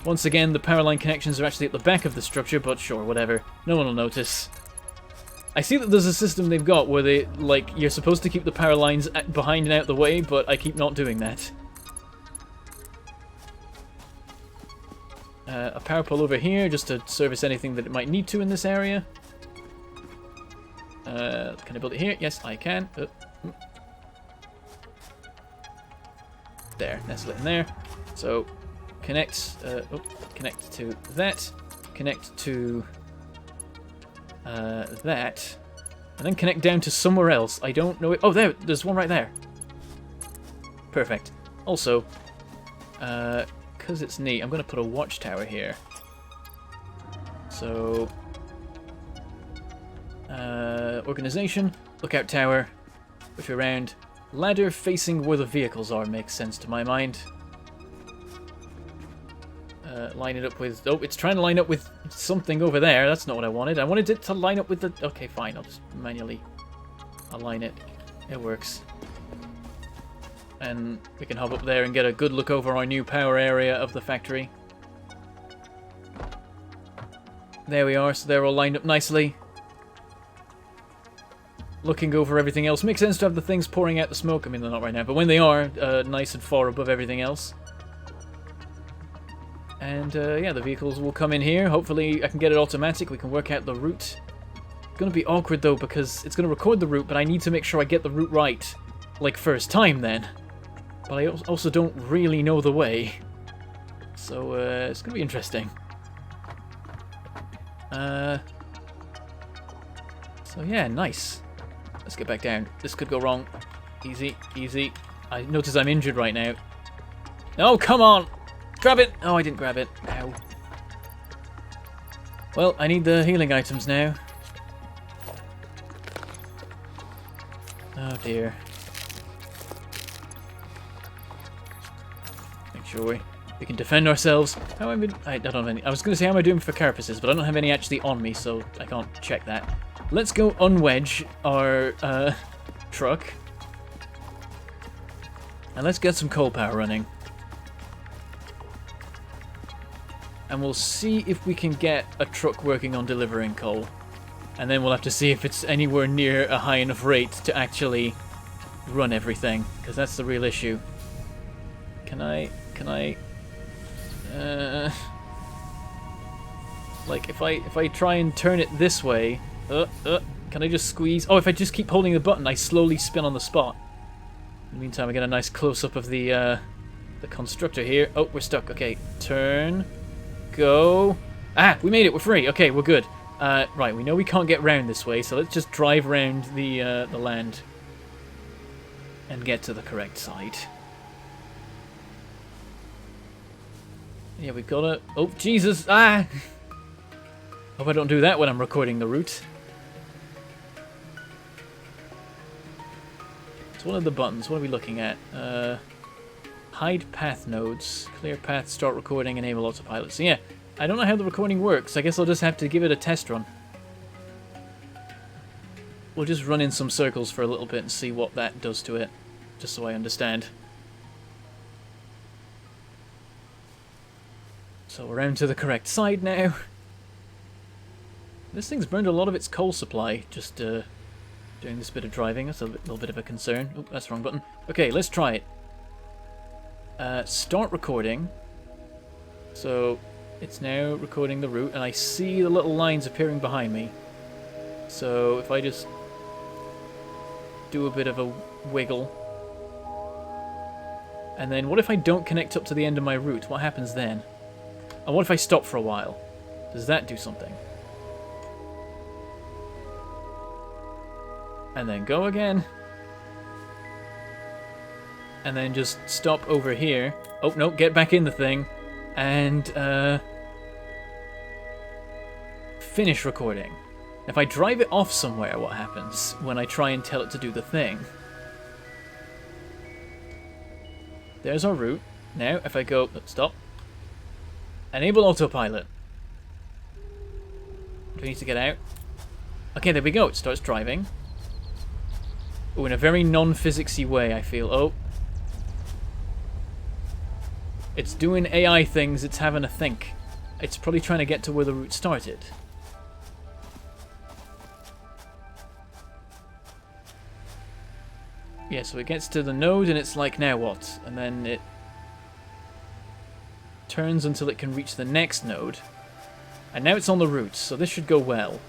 [SPEAKER 1] Once again, the power line connections are actually at the back of the structure, but sure, whatever. No one will notice. I see that there's a system they've got where they, like, you're supposed to keep the power lines behind and out the way, but I keep not doing that. A power pole over here, just to service anything that it might need to in this area. Can I build it here? Yes, I can. There, nestle it in there. So, connect, connect to that, connect to that, and then connect down to somewhere else. I don't know it. Oh, there's one right there. Perfect. Also, because it's neat, I'm going to put a watchtower here. So, organization, lookout tower, push around. Ladder facing where the vehicles are makes sense to my mind. Line it up with... Oh, it's trying to line up with something over there. That's not what I wanted. I wanted it to line up with the... Okay, fine. I'll just manually align it. It works. And we can hop up there and get a good look over our new power area of the factory. There we are. So they're all lined up nicely. Looking over everything else. Makes sense to have the things pouring out the smoke. I mean, they're not right now, but when they are, nice and far above everything else. And, yeah, the vehicles will come in here. Hopefully I can get it automatic. We can work out the route. It's going to be awkward, though, because it's going to record the route, but I need to make sure I get the route right. Like, first time, then. But I also don't really know the way. So, it's going to be interesting. So, yeah, nice. Let's get back down. This could go wrong. Easy, easy. I notice I'm injured right now. Oh, come on! Grab it! Oh, I didn't grab it. Ow. Well, I need the healing items now. Oh, dear. Make sure we can defend ourselves. How am I don't have any. I was going to say how am I doing for carapaces, but I don't have any actually on me, so I can't check that. Let's go unwedge our truck. And let's get some coal power running. And we'll see if we can get a truck working on delivering coal. And then we'll have to see if it's anywhere near a high enough rate to actually run everything. Because that's the real issue. Can I... like, if I try and turn it this way... can I just squeeze? Oh, if I just keep holding the button, I slowly spin on the spot. In the meantime, I get a nice close-up of the constructor here. Oh, we're stuck. Okay, turn, go. Ah, we made it. We're free. Okay, we're good. Right, we know we can't get round this way, so let's just drive round the land and get to the correct side. Yeah, we've got to... Oh, Jesus! Ah! Hope I don't do that when I'm recording the route. So what are the buttons? What are we looking at? Hide path nodes. Clear path, start recording, enable autopilot. So yeah, I don't know how the recording works. I guess I'll just have to give it a test run. We'll just run in some circles for a little bit and see what that does to it. Just so I understand. So we're around to the correct side now. This thing's burned a lot of its coal supply, just Doing this bit of driving, that's a little bit of a concern. Oh, that's the wrong button. Okay, let's try it. Start recording. So, it's now recording the route, and I see the little lines appearing behind me. So, if I just do a bit of a wiggle. And then, what if I don't connect up to the end of my route? What happens then? And what if I stop for a while? Does that do something? And then go again. And then just stop over here. Oh, no, get back in the thing. And, finish recording. If I drive it off somewhere, what happens when I try and tell it to do the thing? There's our route. Now, if I go... Stop. Enable autopilot. Do we need to get out? Okay, there we go. It starts driving. Oh, in a very non-physicsy way, I feel. Oh. It's doing AI things. It's having a think. It's probably trying to get to where the route started. Yeah, so it gets to the node and it's like, now what? And then it turns until it can reach the next node. And now it's on the route, so this should go well.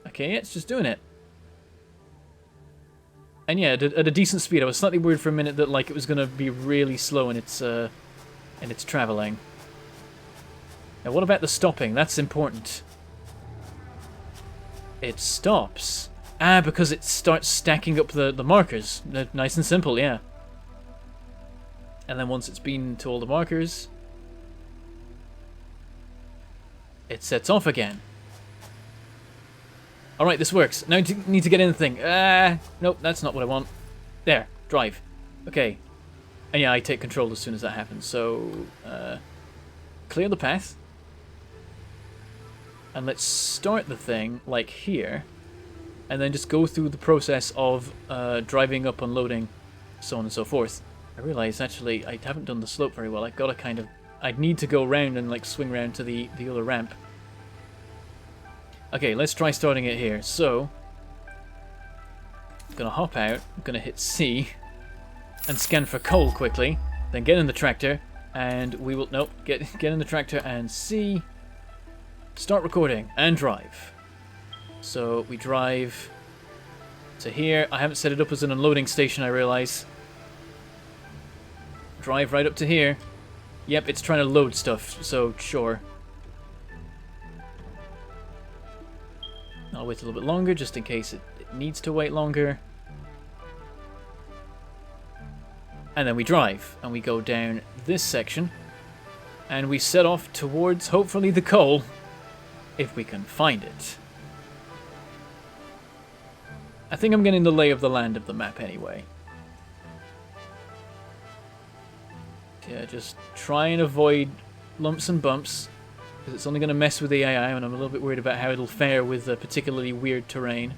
[SPEAKER 1] Okay, yeah, it's just doing it. And yeah, at a decent speed. I was slightly worried for a minute that like it was going to be really slow in its traveling. Now, what about the stopping? That's important. It stops. Ah, because it starts stacking up the markers. Nice and simple, yeah. And then once it's been to all the markers, it sets off again. Alright, this works. Now I need to get in the thing. Nope, that's not what I want. There, drive. Okay. And yeah, I take control as soon as that happens. So, clear the path. And let's start the thing, like here. And then just go through the process of driving up, unloading, so on and so forth. I realise, actually, I haven't done the slope very well. I've got to kind of... I'd need to go round and, like, swing round to the other ramp. Okay, let's try starting it here. So, I'm going to hop out, I'm going to hit C, and scan for coal quickly, then get in the tractor, and we will... Nope, get in the tractor and C, start recording, and drive. So, we drive to here. I haven't set it up as an unloading station, I realise. Drive right up to here. Yep, it's trying to load stuff, so sure. I'll wait a little bit longer, just in case it needs to wait longer. And then we drive, and we go down this section, and we set off towards, hopefully, the coal, if we can find it. I think I'm getting the lay of the land of the map anyway. Yeah, just try and avoid lumps and bumps, because it's only going to mess with the AI, and I'm a little bit worried about how it'll fare with particularly weird terrain.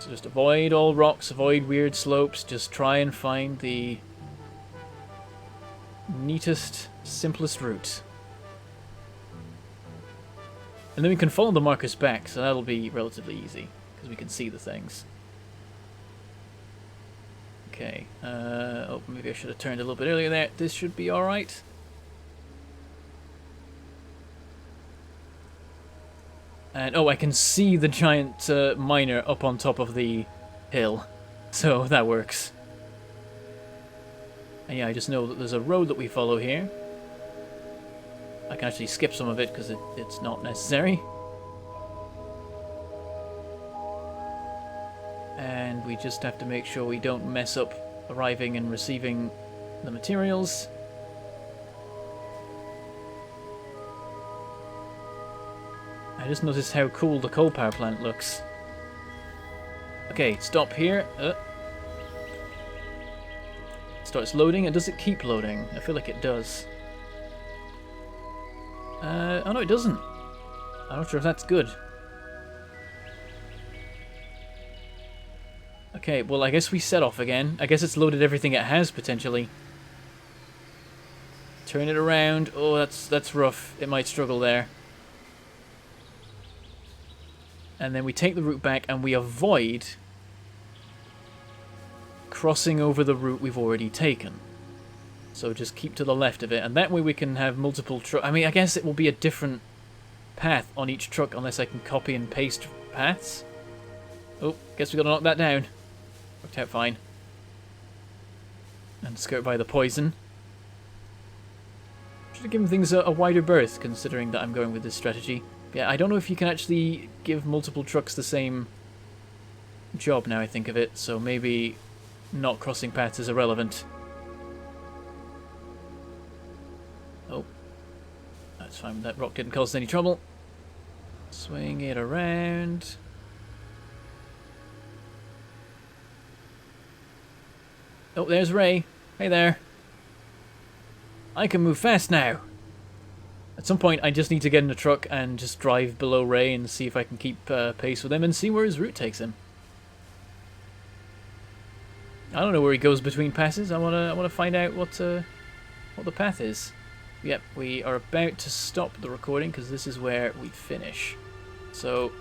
[SPEAKER 1] So just avoid all rocks, avoid weird slopes, just try and find the neatest, simplest route. And then we can follow the markers back, so that'll be relatively easy, because we can see the things. Okay, oh, maybe I should have turned a little bit earlier there. This should be alright. And, oh, I can see the giant miner up on top of the hill. So, that works. And yeah, I just know that there's a road that we follow here. I can actually skip some of it because it's not necessary. And we just have to make sure we don't mess up arriving and receiving the materials. I just noticed how cool the coal power plant looks. Okay, stop here. Starts loading, and does it keep loading? I feel like it does. Oh no, it doesn't. I'm not sure if that's good. Okay, well I guess we set off again. I guess it's loaded everything it has, potentially. Turn it around. Oh, that's rough. It might struggle there. And then we take the route back and we avoid crossing over the route we've already taken. So just keep to the left of it, and that way we can have multiple trucks. I mean, I guess it will be a different path on each truck unless I can copy and paste paths. Oh, guess we gotta knock that down. Worked out fine. And skirt by the poison. Should have given things a wider berth, considering that I'm going with this strategy. Yeah, I don't know if you can actually give multiple trucks the same job now I think of it, so maybe not crossing paths is irrelevant. Oh, that's fine. That rock didn't cause any trouble. Swing it around. Oh, there's Ray. Hey there. I can move fast now. At some point, I just need to get in the truck and just drive below Ray and see if I can keep pace with him and see where his route takes him. I don't know where he goes between passes. I wanna find out what the path is. Yep, we are about to stop the recording because this is where we finish. So,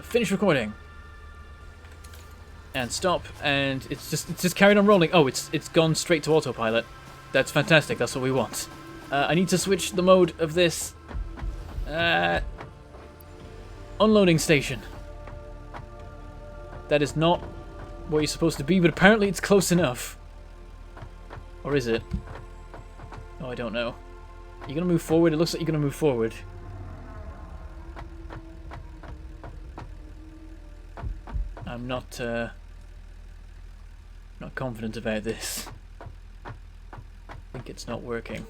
[SPEAKER 1] finish recording. And stop, and it's just carried on rolling. Oh, it's gone straight to autopilot. That's fantastic. That's what we want. I need to switch the mode of this. Unloading station. That is not where you're supposed to be, but apparently it's close enough. Or is it? Oh, I don't know. You're gonna move forward? It looks like you're gonna move forward. I'm not confident about this. I think it's not working.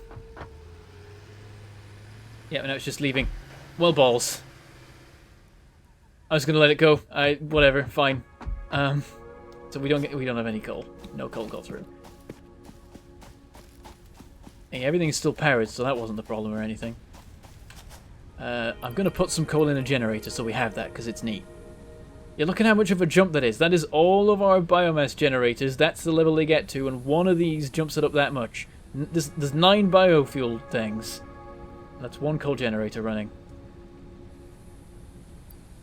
[SPEAKER 1] Yeah, now it's just leaving. Well, balls. I was gonna let it go. Whatever, fine. So we don't have any coal. No coal got through. Hey, everything's still powered, so that wasn't the problem or anything. I'm gonna put some coal in a generator so we have that, because it's neat. Yeah, look at how much of a jump that is. That is all of our biomass generators. That's the level they get to, and one of these jumps it up that much. There's 9 biofuel things. That's one coal generator running.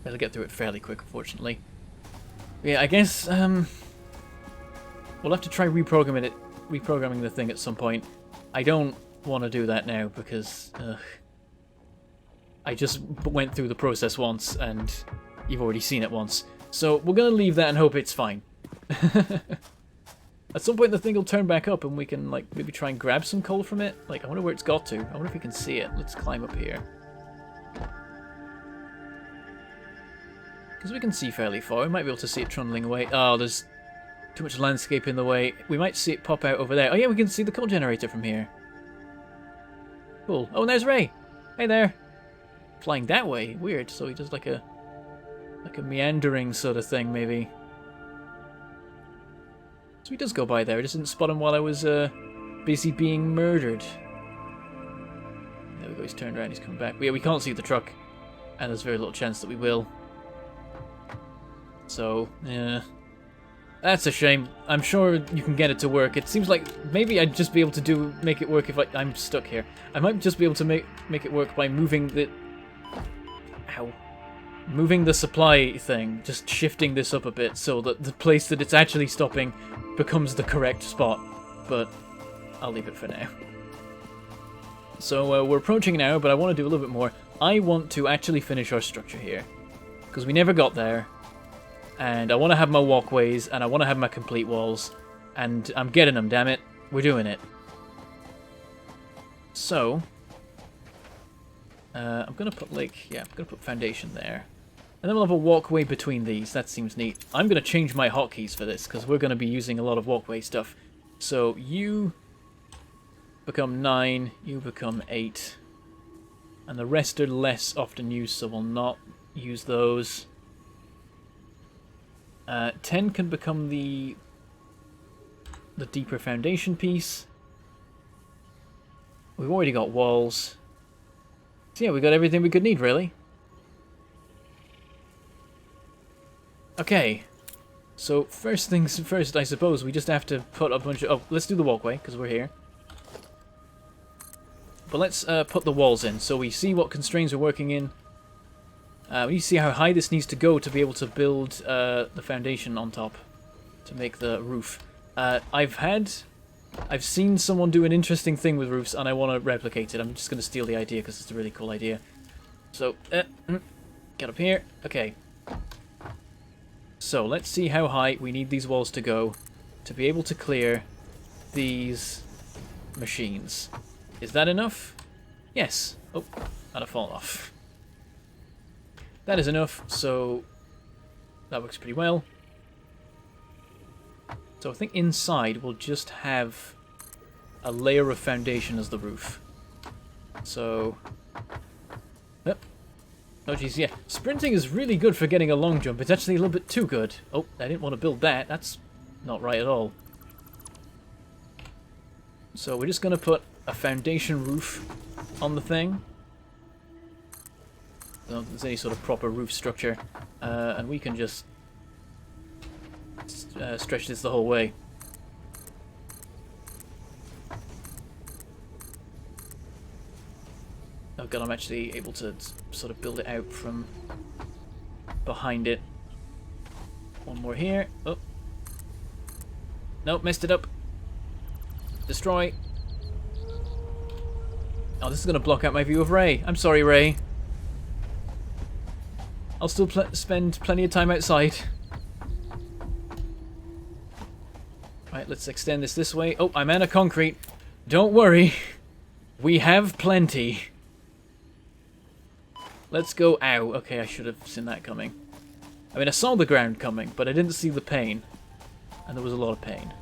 [SPEAKER 1] Better get through it fairly quick, unfortunately. Yeah, I guess we'll have to try reprogramming the thing at some point. I don't want to do that now because I just went through the process once and you've already seen it once. So we're going to leave that and hope it's fine. At some point the thing will turn back up and we can like maybe try and grab some coal from it. Like, I wonder where it's got to. I wonder if we can see it. Let's climb up here. Because we can see fairly far. We might be able to see it trundling away. Oh, there's too much landscape in the way. We might see it pop out over there. Oh yeah, we can see the coal generator from here. Cool. Oh, and there's Ray. Hey there. Flying that way. Weird. So he does like a meandering sort of thing, maybe. So he does go by there. I just didn't spot him while I was busy being murdered. There we go. He's turned around. He's coming back. But yeah, we can't see the truck, and there's very little chance that we will. So, yeah. That's a shame. I'm sure you can get it to work. It seems like maybe I'd just be able to make it work if I'm stuck here. I might just be able to make it work by moving the... Ow. Moving the supply thing. Just shifting this up a bit so that the place that it's actually stopping becomes the correct spot. But I'll leave it for now. So we're approaching now, but I want to do a little bit more. I want to actually finish our structure here. Because we never got there. And I want to have my walkways, and I want to have my complete walls. And I'm getting them, damn it. We're doing it. So, I'm going to put, like, yeah, I'm going to put foundation there. And then we'll have a walkway between these. That seems neat. I'm going to change my hotkeys for this, because we're going to be using a lot of walkway stuff. So, you become 9, you become 8. And the rest are less often used, so we'll not use those. 10 can become the deeper foundation piece. We've already got walls. So yeah, we got everything we could need, really. Okay. So first things first, I suppose, we just have to put a bunch of... Oh, let's do the walkway, because we're here. But let's put the walls in, so we see what constraints we're working in. We need to see how high this needs to go to be able to build the foundation on top to make the roof. I've seen someone do an interesting thing with roofs, and I want to replicate it. I'm just going to steal the idea because it's a really cool idea. So, get up here. Okay. So, let's see how high we need these walls to go to be able to clear these machines. Is that enough? Yes. Oh, that'll fall off. That is enough, so that works pretty well. So I think inside we'll just have a layer of foundation as the roof. So... Oh geez, yeah. Sprinting is really good for getting a long jump. It's actually a little bit too good. Oh, I didn't want to build that. That's not right at all. So we're just going to put a foundation roof on the thing. I don't think there's any sort of proper roof structure. And we can just stretch this the whole way. Oh god, I'm actually able to sort of build it out from behind it. One more here. Oh. Nope, messed it up. Destroy. Oh, this is going to block out my view of Ray. I'm sorry, Ray. I'll still spend plenty of time outside. Right, let's extend this way. Oh, I'm out of concrete. Don't worry. We have plenty. Let's go. Ow. Okay, I should have seen that coming. I mean, I saw the ground coming, but I didn't see the pain. And there was a lot of pain.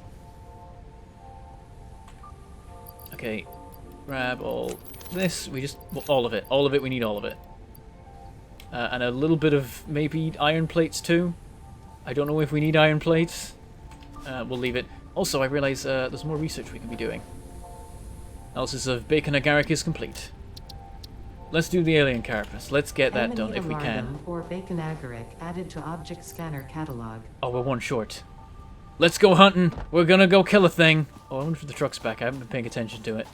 [SPEAKER 1] Okay. Grab all this. We just... Well, all of it. All of it. We need all of it. And a little bit of maybe iron plates too. I don't know if we need iron plates. We'll leave it. Also, I realise there's more research we can be doing. Analysis of bacon agaric is complete. Let's do the alien carapace. Let's get that done if we can.
[SPEAKER 2] Or bacon agaric added to object scanner catalog.
[SPEAKER 1] Oh, we're one short. Let's go hunting. We're gonna go kill a thing. Oh, I wonder if the truck's back. I haven't been paying attention to it.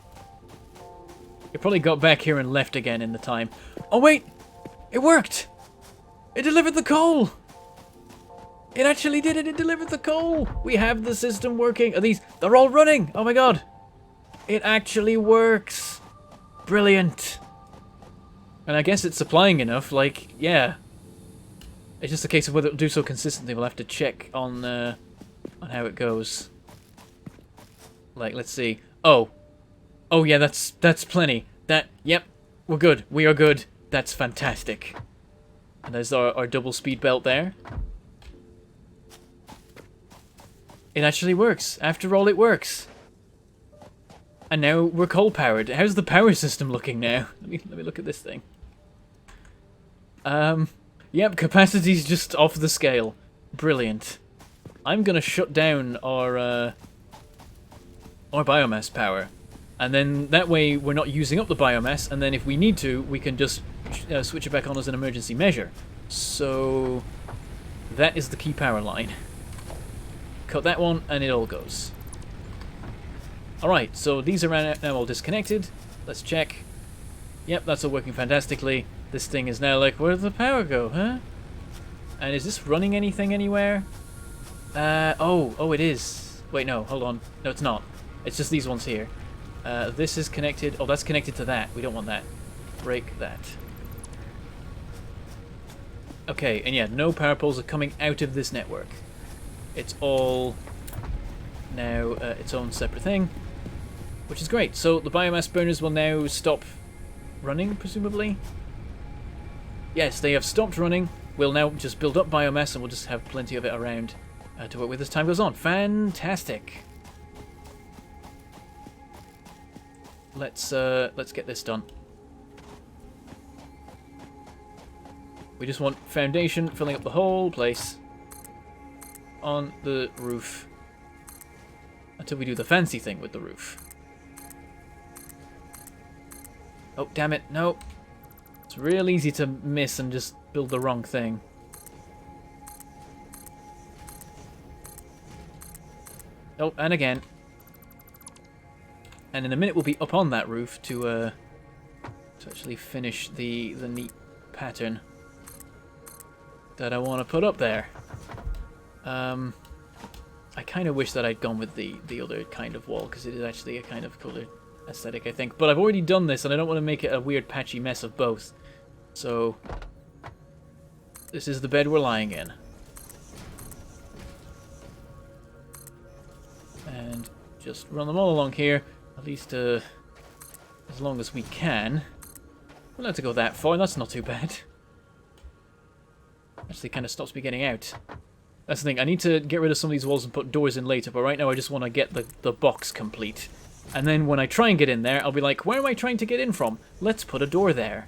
[SPEAKER 1] It probably got back here and left again in the time. Oh wait! It worked! It delivered the coal! It actually did it! It delivered the coal! We have the system working. Are these... They're all running! Oh my god! It actually works! Brilliant! And I guess it's supplying enough, like, yeah. It's just a case of whether it'll do so consistently. We'll have to check on how it goes. Like, let's see. Oh. Oh yeah, that's plenty. Yep. We're good. We are good. That's fantastic. And there's our double speed belt there. It actually works. After all, it works. And now we're coal powered. How's the power system looking now? Let me look at this thing. Yep, capacity's just off the scale. Brilliant. I'm gonna shut down our biomass power. And then that way we're not using up the biomass, and then if we need to, we can just switch it back on as an emergency measure. So that is the key power line. Cut that one, and it all goes. Alright, so these are now all disconnected. Let's check. Yep, that's all working fantastically. This thing is now like, where did the power go, huh? And is this running anything anywhere? Oh, it is. Wait, no, hold on. No, it's not. It's just these ones here. This is connected. Oh, that's connected to that. We don't want that. Break that. Okay, and yeah, no power poles are coming out of this network. It's all now its own separate thing, which is great. So the biomass burners will now stop running, presumably. Yes, they have stopped running. We'll now just build up biomass, and we'll just have plenty of it around to work with as time goes on. Fantastic. Let's get this done. We just want foundation filling up the whole place on the roof until we do the fancy thing with the roof. Oh, damn it. No. It's real easy to miss and just build the wrong thing. Oh, and again. And in a minute we'll be up on that roof to actually finish the neat pattern. that I want to put up there. I kind of wish that I'd gone with the other kind of wall, because it is actually a kind of cooler aesthetic, I think. But I've already done this, and I don't want to make it a weird patchy mess of both. So, this is the bed we're lying in. And just run them all along here, at least as long as we can. We'll have to go that far, that's not too bad. Actually kind of stops me getting out. That's the thing, I need to get rid of some of these walls and put doors in later, but right now I just want to get the box complete. And then when I try and get in there, I'll be like, where am I trying to get in from? Let's put a door there.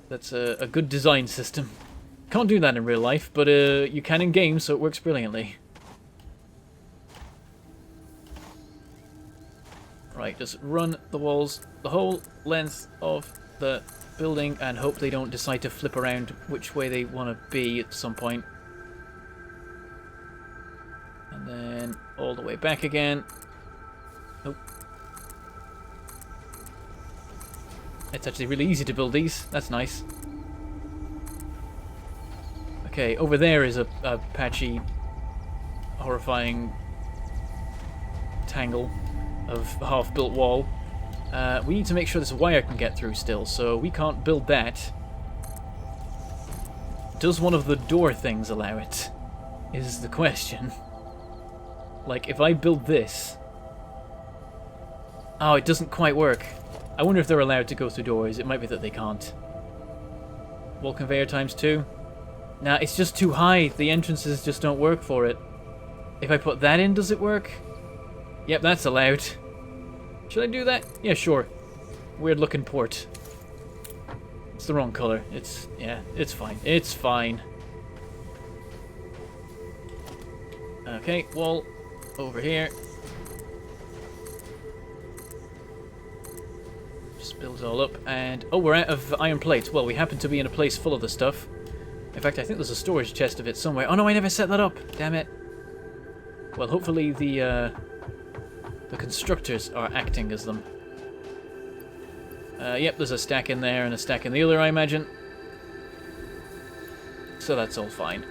[SPEAKER 1] That's a good design system. Can't do that in real life, but you can in games, so it works brilliantly. Right, just run the walls the whole length of the building and hope they don't decide to flip around which way they want to be at some point. And then all the way back again. Nope. It's actually really easy to build these. That's nice. Okay, over there is a patchy, horrifying tangle of half-built wall. We need to make sure this wire can get through still, so we can't build that. Does one of the door things allow it? Is the question. Like, if I build this... Oh, it doesn't quite work. I wonder if they're allowed to go through doors. It might be that they can't. Wall conveyor times 2. Nah, it's just too high. The entrances just don't work for it. If I put that in, does it work? Yep, that's allowed. Should I do that? Yeah, sure. Weird looking port. It's the wrong color. Yeah, it's fine. It's fine. Okay, wall over here. Just build it all up, and oh, we're out of iron plates. Well, we happen to be in a place full of the stuff. In fact, I think there's a storage chest of it somewhere. Oh no, I never set that up. Damn it. Well, hopefully the constructors are acting as them. Yep, there's a stack in there and a stack in the other, I imagine. So that's all fine.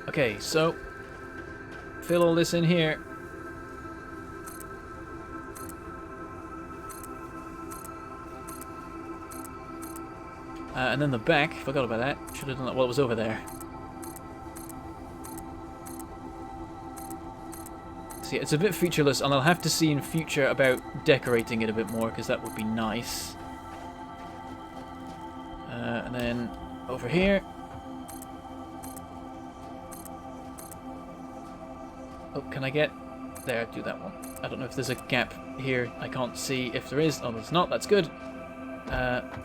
[SPEAKER 1] Okay, so fill all this in here. And then the back, forgot about that. Should have done that while it was over there. See, it's a bit featureless, and I'll have to see in future about decorating it a bit more, because that would be nice. And then over here. Oh, can I get... There, do that one. I don't know if there's a gap here. I can't see if there is. Oh, there's not. That's good.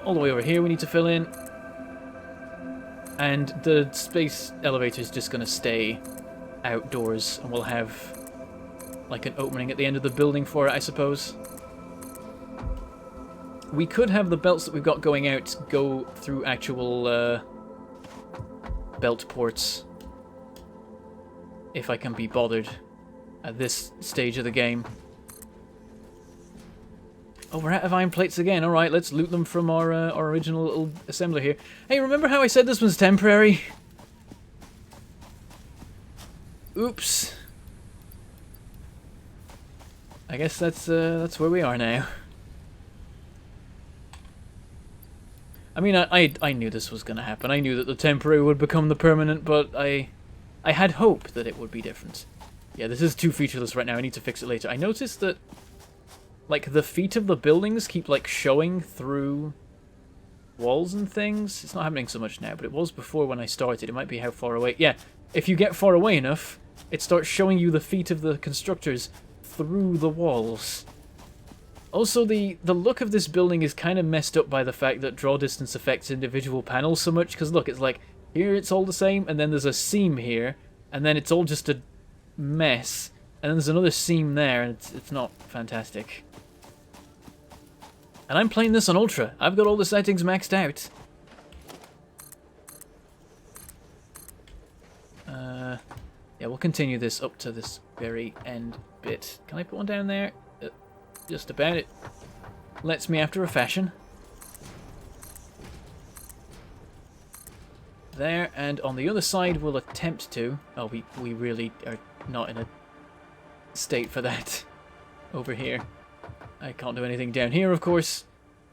[SPEAKER 1] All the way over here we need to fill in. And the space elevator is just going to stay outdoors, and we'll have like an opening at the end of the building for it, I suppose. We could have the belts that we've got going out go through actual belt ports, if I can be bothered at this stage of the game. Oh, we're out of iron plates again. Alright, let's loot them from our original little assembler here. Hey, remember how I said this was temporary? Oops. I guess that's where we are now. I mean, I knew this was going to happen. I knew that the temporary would become the permanent, but I had hope that it would be different. Yeah, this is too featureless right now. I need to fix it later. I noticed that like, the feet of the buildings keep, like, showing through walls and things. It's not happening so much now, but it was before when I started. It might be how far away... Yeah, if you get far away enough, it starts showing you the feet of the constructors through the walls. Also, the look of this building is kind of messed up by the fact that draw distance affects individual panels so much. Because, look, it's like, here it's all the same, and then there's a seam here, and then it's all just a mess. And then there's another seam there, and it's not fantastic. And I'm playing this on Ultra. I've got all the settings maxed out. Yeah, we'll continue this up to this very end bit. Can I put one down there? Just about. It lets me after a fashion. there, and on the other side we'll attempt to... Oh, we really are not in a state for that over here. I can't do anything down here, of course.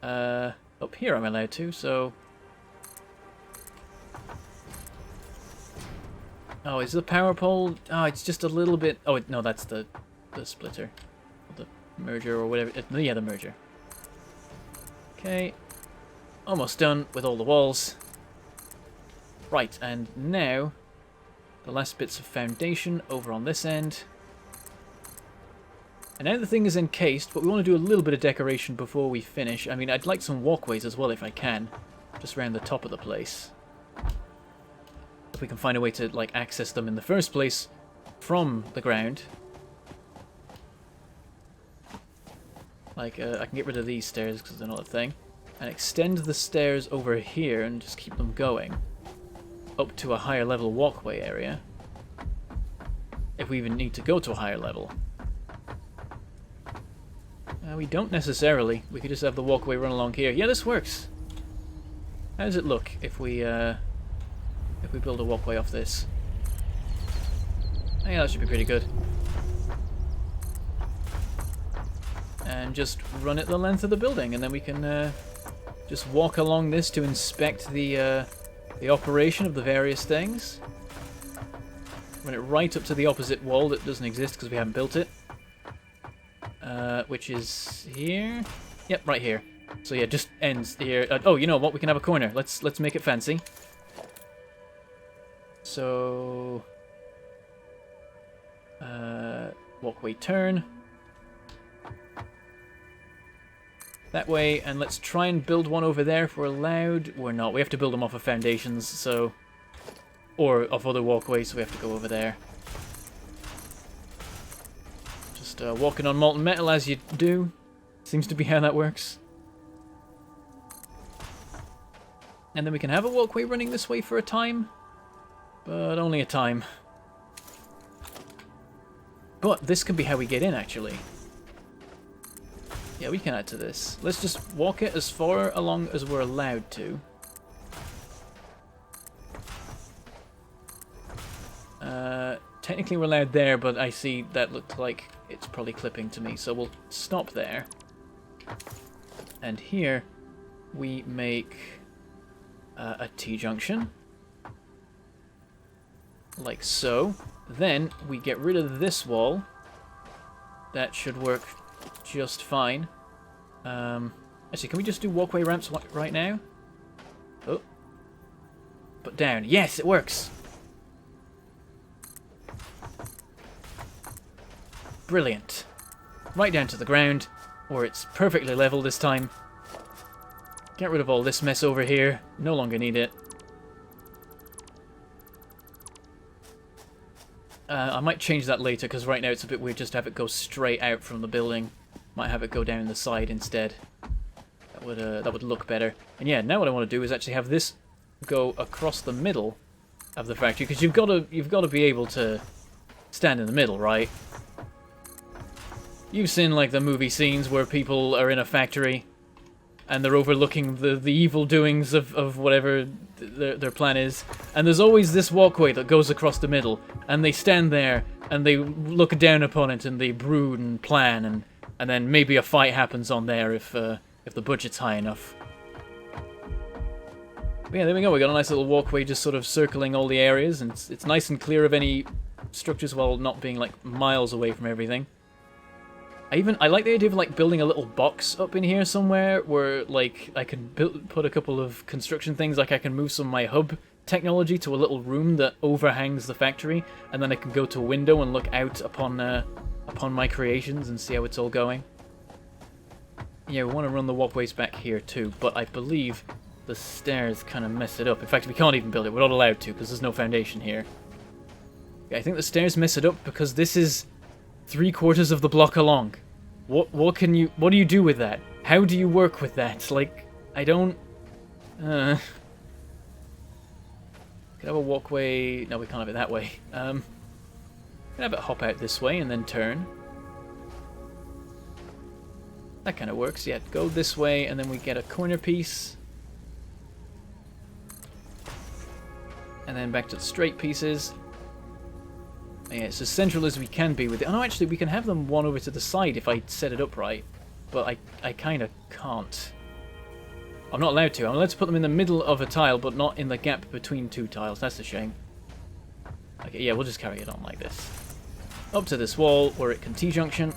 [SPEAKER 1] Up here I'm allowed to, so... Oh, is the power pole... Oh, it's just a little bit... Oh, no, that's the splitter. The merger or whatever. Yeah, the merger. Okay. Almost done with all the walls. Right, and now the last bits of foundation over on this end. And now the thing is encased, but we want to do a little bit of decoration before we finish. I mean, I'd like some walkways as well if I can, just around the top of the place. If we can find a way to, like, access them in the first place from the ground. Like, I can get rid of these stairs because they're not a thing. And extend the stairs over here and just keep them going up to a higher level walkway area. If we even need to go to a higher level. We don't necessarily. We could just have the walkway run along here. Yeah, this works. How does it look if we build a walkway off this? Oh, yeah, that should be pretty good. And just run it the length of the building, and then we can just walk along this to inspect the operation of the various things. Run it right up to the opposite wall that doesn't exist because we haven't built it. Which is here. Yep, right here. So yeah, just ends here. Oh, you know what? We can have a corner. Let's make it fancy. So, walkway turn. That way, and let's try and build one over there if we're allowed. We're not. We have to build them off of foundations, so... Or of other walkways, so we have to go over there. Just walking on molten metal as you do. Seems to be how that works. And then we can have a walkway running this way for a time. But only a time. But this could be how we get in, actually. Yeah, we can add to this. Let's just walk it as far along as we're allowed to. Technically we're allowed there, but I see that looked like it's probably clipping to me, so we'll stop there. And here we make a T-Junction. Like so. Then we get rid of this wall. That should work just fine. Actually, can we just do walkway ramps right now? Oh. But down. Yes, it works! Brilliant. Right down to the ground, where it's perfectly level this time. Get rid of all this mess over here. No longer need it. I might change that later, because right now it's a bit weird just to have it go straight out from the building. Might have it go down the side instead. That would look better. And yeah, now what I want to do is actually have this go across the middle of the factory, because you've got to be able to stand in the middle, right? You've seen like the movie scenes where people are in a factory and they're overlooking the evil doings of whatever their plan is. And there's always this walkway that goes across the middle, and they stand there and they look down upon it and they brood and plan, and then maybe a fight happens on there if the budget's high enough. But yeah, there we go. We got a nice little walkway just sort of circling all the areas, and it's nice and clear of any structures while not being like miles away from everything. I like the idea of like building a little box up in here somewhere where like I can put a couple of construction things, like I can move some of my hub technology to a little room that overhangs the factory, and then I can go to a window and look out upon my creations and see how it's all going. Yeah, we want to run the walkways back here too, but I believe the stairs kind of mess it up. In fact, we can't even build it. We're not allowed to because there's no foundation here. Yeah, I think the stairs mess it up because this is 3/4 of the block along. What do you do with that? How do you work with that? Like, I don't... Could have a walkway... No, we can't have it that way. Can have it hop out this way and then turn. That kind of works. Yeah, go this way and then we get a corner piece. And then back to the straight pieces. Yeah, it's as central as we can be with it. Oh no, actually, we can have them one over to the side if I set it up right. But I kind of can't. I'm not allowed to. I'm allowed to put them in the middle of a tile, but not in the gap between two tiles. That's a shame. Okay, yeah, we'll just carry it on like this. Up to this wall where it can T-Junction.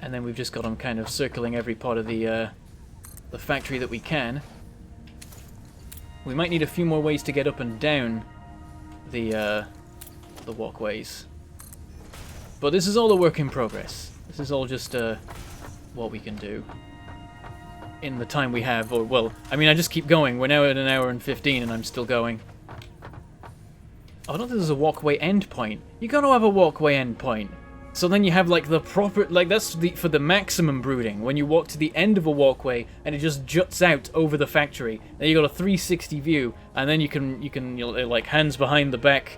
[SPEAKER 1] And then we've just got them kind of circling every part of the factory that we can. We might need a few more ways to get up and down the walkways. But this is all a work in progress. This is all just what we can do in the time we have. Or, well, I mean, I just keep going. We're now at an hour and 15 and I'm still going. Oh, I don't think there's a walkway endpoint. You gotta have a walkway endpoint. So then you have like the proper, like that's for the maximum brooding, when you walk to the end of a walkway and it just juts out over the factory. Then you got a 360 view, and then you can like hands behind the back,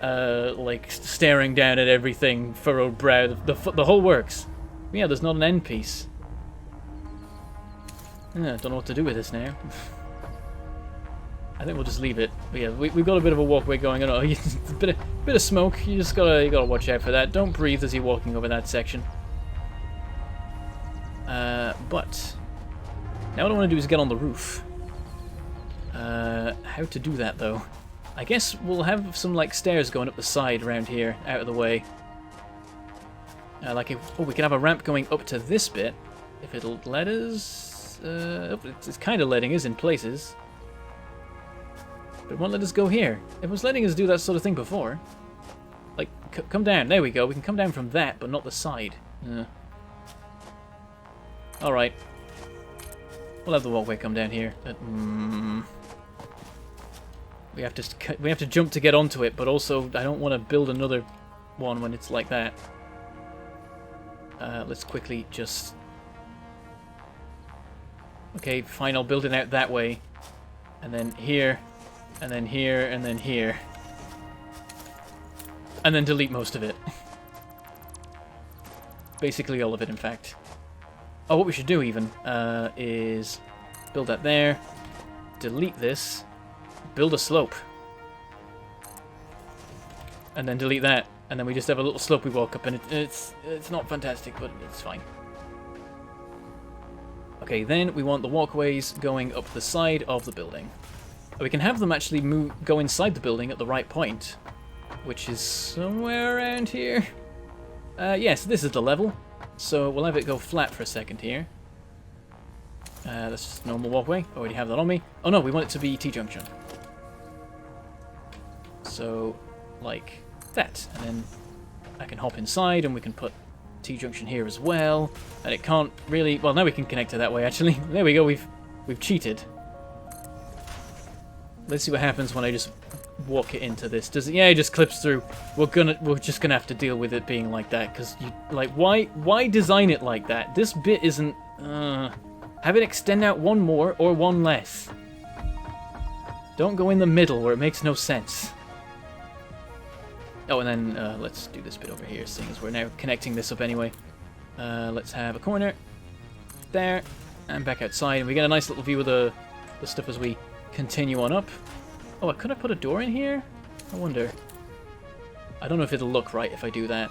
[SPEAKER 1] like staring down at everything, furrowed brow. The whole works. Yeah, there's not an end piece. Yeah, don't know what to do with this now. I think we'll just leave it. But yeah, we've got a bit of a walkway going on. Oh, a bit of smoke. You gotta watch out for that. Don't breathe as you're walking over that section. But now what I want to do is get on the roof. How to do that though? I guess we'll have some like stairs going up the side around here, out of the way. We can have a ramp going up to this bit, if it'll let us. It's kind of letting us in places. But it won't let us go here. It was letting us do that sort of thing before. Like, come down. There we go. We can come down from that, but not the side. Alright. We'll have the walkway come down here. We have to jump to get onto it, but also I don't want to build another one when it's like that. Let's quickly just... Okay, fine. I'll build it out that way. And then here... And then here, and then here. And then delete most of it. Basically all of it, in fact. Oh, what we should do, even, is build that there. Delete this. Build a slope. And then delete that. And then we just have a little slope we walk up, and it's not fantastic, but it's fine. Okay, then we want the walkways going up the side of the building. We can have them actually go inside the building at the right point, which is somewhere around here. Yes, this is the level, so we'll have it go flat for a second here. That's just a normal walkway. Already have that on me. Oh no, we want it to be T-Junction. So, like that, and then I can hop inside, and we can put T-Junction here as well. And it can't really. Well, now we can connect it that way. Actually, there we go. We've cheated. Let's see what happens when I just walk it into this. Does it? Yeah, it just clips through. We're just gonna have to deal with it being like that, because you like why design it like that? This bit isn't. Have it extend out one more or one less. Don't go in the middle where it makes no sense. Oh, and then let's do this bit over here, seeing as we're now connecting this up anyway. Let's have a corner there and back outside, and we get a nice little view of the stuff as we continue on up. Oh, could I put a door in here? I wonder. I don't know if it'll look right if I do that.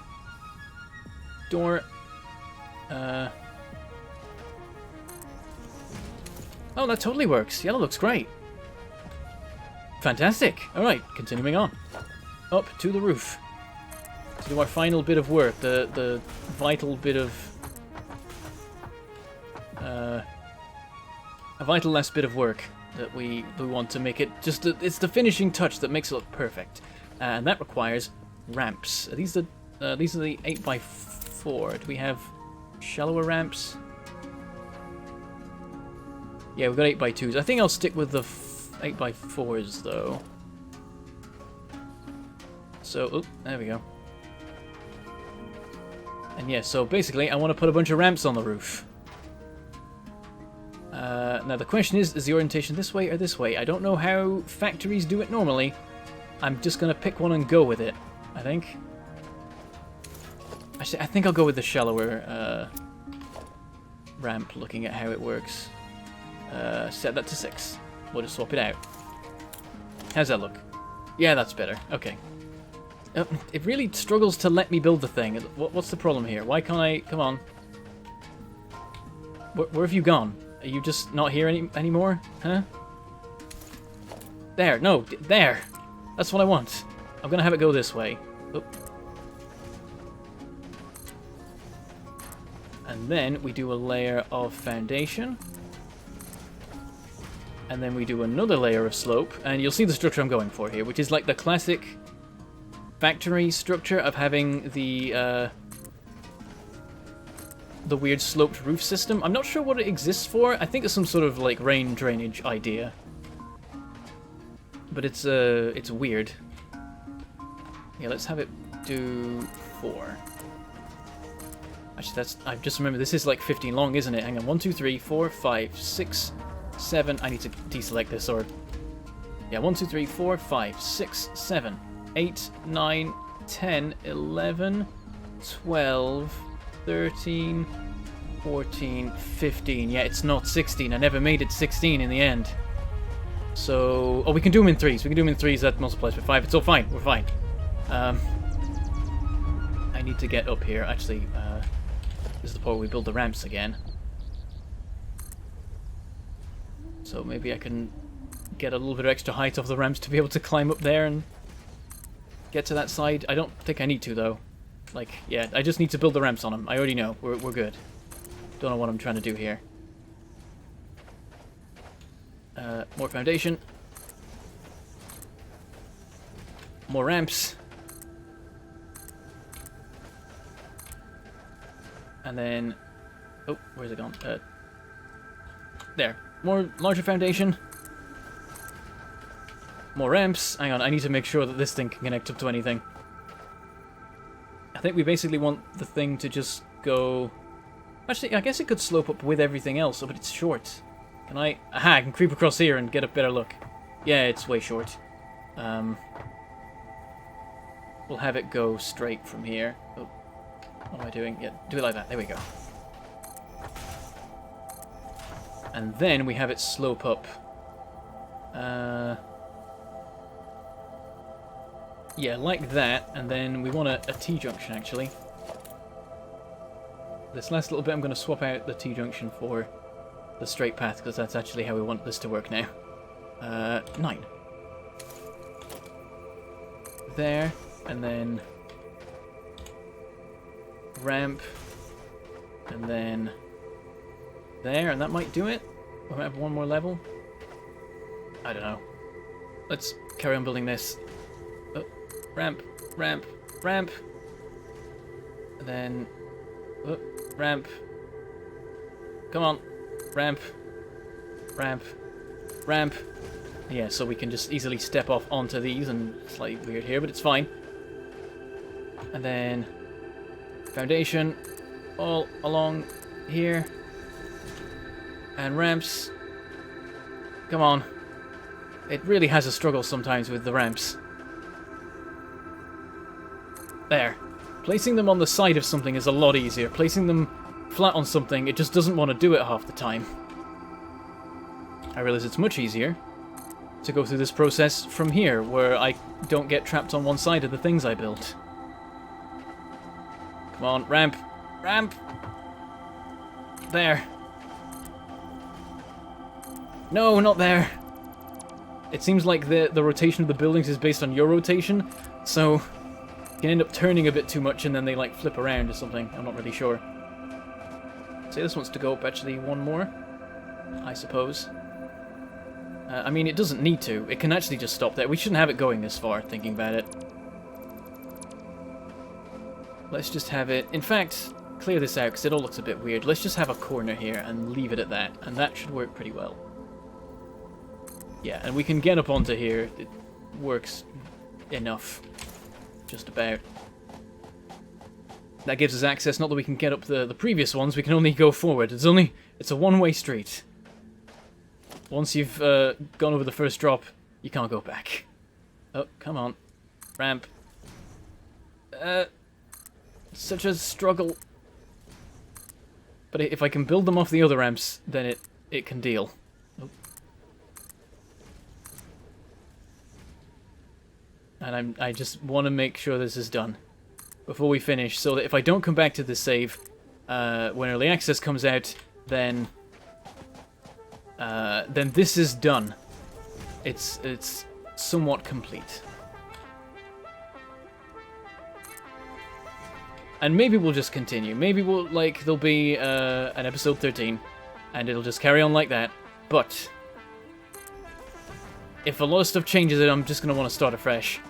[SPEAKER 1] Door. Oh, that totally works. Yeah, that looks great. Fantastic. Alright, continuing on. Up to the roof. To do our final bit of work. The vital bit of... a vital last bit of work that we want to make it just it's the finishing touch that makes it look perfect, and that requires ramps. These are the 8x4. Do we have shallower ramps? Yeah, we've got 8x2s. I think I'll stick with the 8x4s though. So, there we go. And yeah, so basically I want to put a bunch of ramps on the roof. Now the question is the orientation this way or this way? I don't know how factories do it normally. I'm just going to pick one and go with it, I think. Actually, I think I'll go with the shallower ramp, looking at how it works. Set that to 6. We'll just swap it out. How's that look? Yeah, that's better. Okay. It really struggles to let me build the thing. What's the problem here? Why can't I... Come on. Where have you gone? Are you just not here anymore? Huh? There. No. There. That's what I want. I'm going to have it go this way. Oh. And then we do a layer of foundation. And then we do another layer of slope. And you'll see the structure I'm going for here, which is like the classic factory structure of having the weird sloped roof system. I'm not sure what it exists for. I think it's some sort of like rain drainage idea. But it's weird. Yeah, let's have it do 4. Actually, I just remember this is like 15 long, isn't it? Hang on, 1, 2, 3, 4, 5, 6, 7. I need to deselect this, or yeah, 1, 2, 3, 4, 5, 6, 7, 8, 9, 10, 11, 12, 13, 14, 15. Yeah, it's not 16. I never made it 16 in the end. So, oh, we can do them in 3s. We can do them in 3s. That multiplies by 5. It's all fine. We're fine. I need to get up here. Actually, this is the part where we build the ramps again. So maybe I can get a little bit of extra height off the ramps to be able to climb up there and get to that side. I don't think I need to, though. Like, yeah, I just need to build the ramps on them. I already know. We're good. Don't know what I'm trying to do here. More foundation. More ramps. And then... Oh, where's it gone? There. More larger foundation. More ramps. Hang on, I need to make sure that this thing can connect up to anything. I think we basically want the thing to just go... Actually, I guess it could slope up with everything else, but it's short. Can I... Aha, I can creep across here and get a better look. Yeah, it's way short. We'll have it go straight from here. Oh, what am I doing? Yeah, do it like that. There we go. And then we have it slope up. Yeah, like that. And then we want a T-Junction, actually. This last little bit, I'm going to swap out the T-Junction for the straight path, because that's actually how we want this to work now. 9. There, and then ramp, and then there, and that might do it. We might have one more level. I don't know. Let's carry on building this. Oh, ramp, ramp, ramp, and then oh, ramp. Come on. Ramp, ramp, ramp. Yeah, so we can just easily step off onto these, and slightly weird here, but it's fine. And then foundation all along here. And ramps. Come on. It really has a struggle sometimes with the ramps. There. Placing them on the side of something is a lot easier. Placing them flat on something, it just doesn't want to do it half the time. I realize it's much easier to go through this process from here, where I don't get trapped on one side of the things I built. Come on, ramp, ramp. There. No, not there. It seems like the rotation of the buildings is based on your rotation, so you can end up turning a bit too much and then they like flip around or something. I'm not really sure. Say this wants to go up actually one more, I suppose. I mean, it doesn't need to. It can actually just stop there. We shouldn't have it going this far, thinking about it. Let's just have it... In fact, clear this out, because it all looks a bit weird. Let's just have a corner here and leave it at that, and that should work pretty well. Yeah, and we can get up onto here. It works enough. Just about. That gives us access, not that we can get up the previous ones, we can only go forward. It's a one-way street. Once you've gone over the first drop, you can't go back. Oh, come on. Ramp. Such a struggle. But if I can build them off the other ramps, then it can deal. Oh. And I just want to make sure this is done before we finish, so that if I don't come back to this save when early access comes out, then this is done. It's somewhat complete. And maybe we'll just continue. Maybe we'll, like, there'll be an episode 13, and it'll just carry on like that. But if a lot of stuff changes it, I'm just going to want to start afresh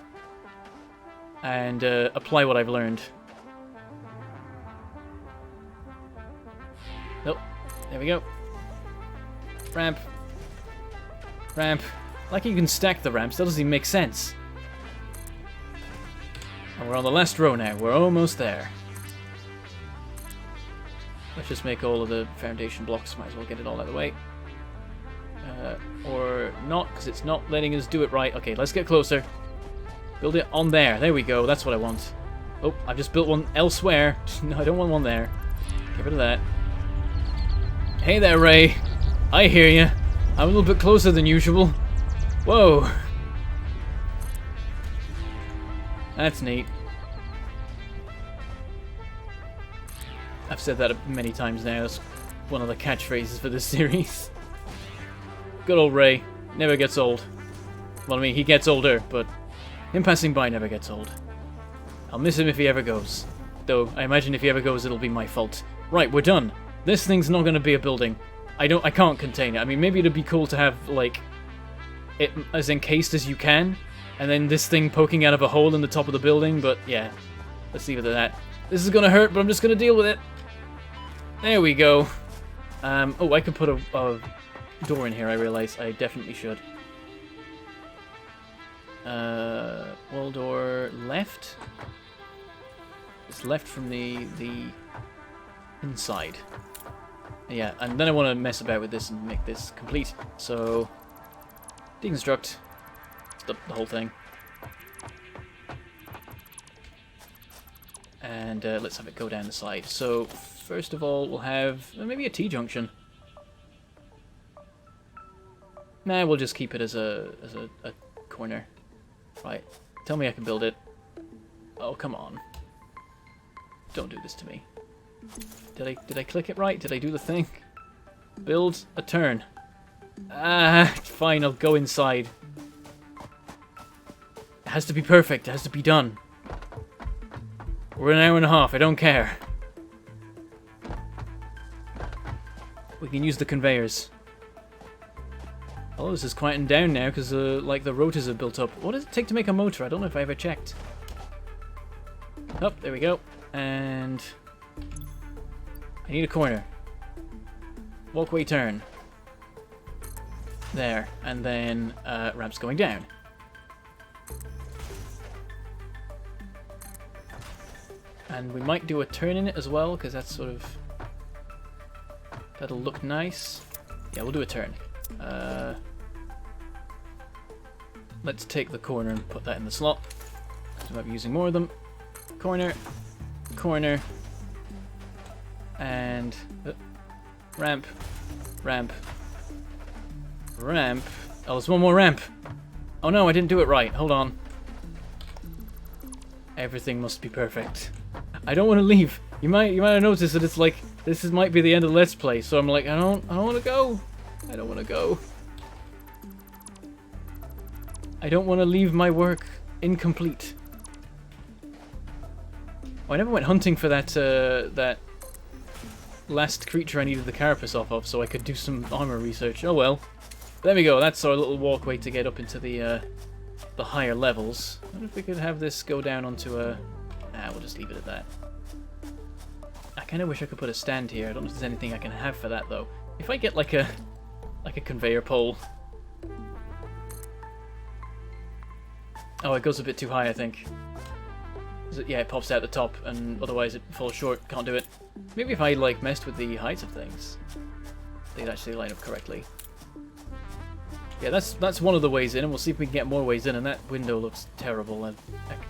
[SPEAKER 1] and apply what I've learned. Nope. There we go. Ramp. Ramp. Like you can stack the ramps, that doesn't even make sense. And we're on the last row now. We're almost there. Let's just make all of the foundation blocks. Might as well get it all out of the way. Or not, because it's not letting us do it right. Okay, let's get closer. Build it on there. There we go. That's what I want. Oh, I've just built one elsewhere. No, I don't want one there. Get rid of that. Hey there, Ray. I hear you. I'm a little bit closer than usual. Whoa. That's neat. I've said that many times now. That's one of the catchphrases for this series. Good old Ray. Never gets old. Well, I mean, he gets older, but him passing by never gets old. I'll miss him if he ever goes. Though, I imagine if he ever goes, it'll be my fault. Right, we're done. This thing's not going to be a building. I can't contain it. I mean, maybe it'd be cool to have, like, it as encased as you can, and then this thing poking out of a hole in the top of the building, but yeah. Let's leave it at that. This is going to hurt, but I'm just going to deal with it. There we go. Oh, I could put a door in here, I realize. I definitely should. Wall door left. It's left from the inside. Yeah, and then I want to mess about with this and make this complete. So, deconstruct the whole thing. And let's have it go down the side. So, first of all, we'll have maybe a T-Junction. Nah, we'll just keep it as a corner. Right. Tell me I can build it. Oh, come on. Don't do this to me. Did I click it right? Did I do the thing? Build a turn. Ah, fine, I'll go inside. It has to be perfect. It has to be done. We're an hour and a half. I don't care. We can use the conveyors. Oh, this is quieting down now because like the rotors are built up. What does it take to make a motor? I don't know if I ever checked. Oh, there we go. And I need a corner. Walkway turn. There. And then ramps going down. And we might do a turn in it as well, because that's sort of... that'll look nice. Yeah, we'll do a turn. Let's take the corner and put that in the slot. We might be using more of them. Corner. Corner. And... ramp. Ramp. Ramp. Oh, there's one more ramp. Oh no, I didn't do it right. Hold on. Everything must be perfect. I don't want to leave. You might have noticed that it's like might be the end of the Let's Play. So I'm like, I don't want to go. I don't want to go. I don't want to leave my work incomplete. Oh, I never went hunting for that last creature I needed the carapace off of, so I could do some armor research. Oh well. There we go. That's our little walkway to get up into the higher levels. I wonder if we could have this go down onto a... Nah, we'll just leave it at that. I kind of wish I could put a stand here. I don't know if there's anything I can have for that though. If I get like a conveyor pole. Oh, it goes a bit too high, I think. Yeah, it pops out the top, and otherwise it falls short. Can't do it. Maybe if I like messed with the heights of things, they'd actually line up correctly. Yeah, that's one of the ways in, and we'll see if we can get more ways in. And that window looks terrible.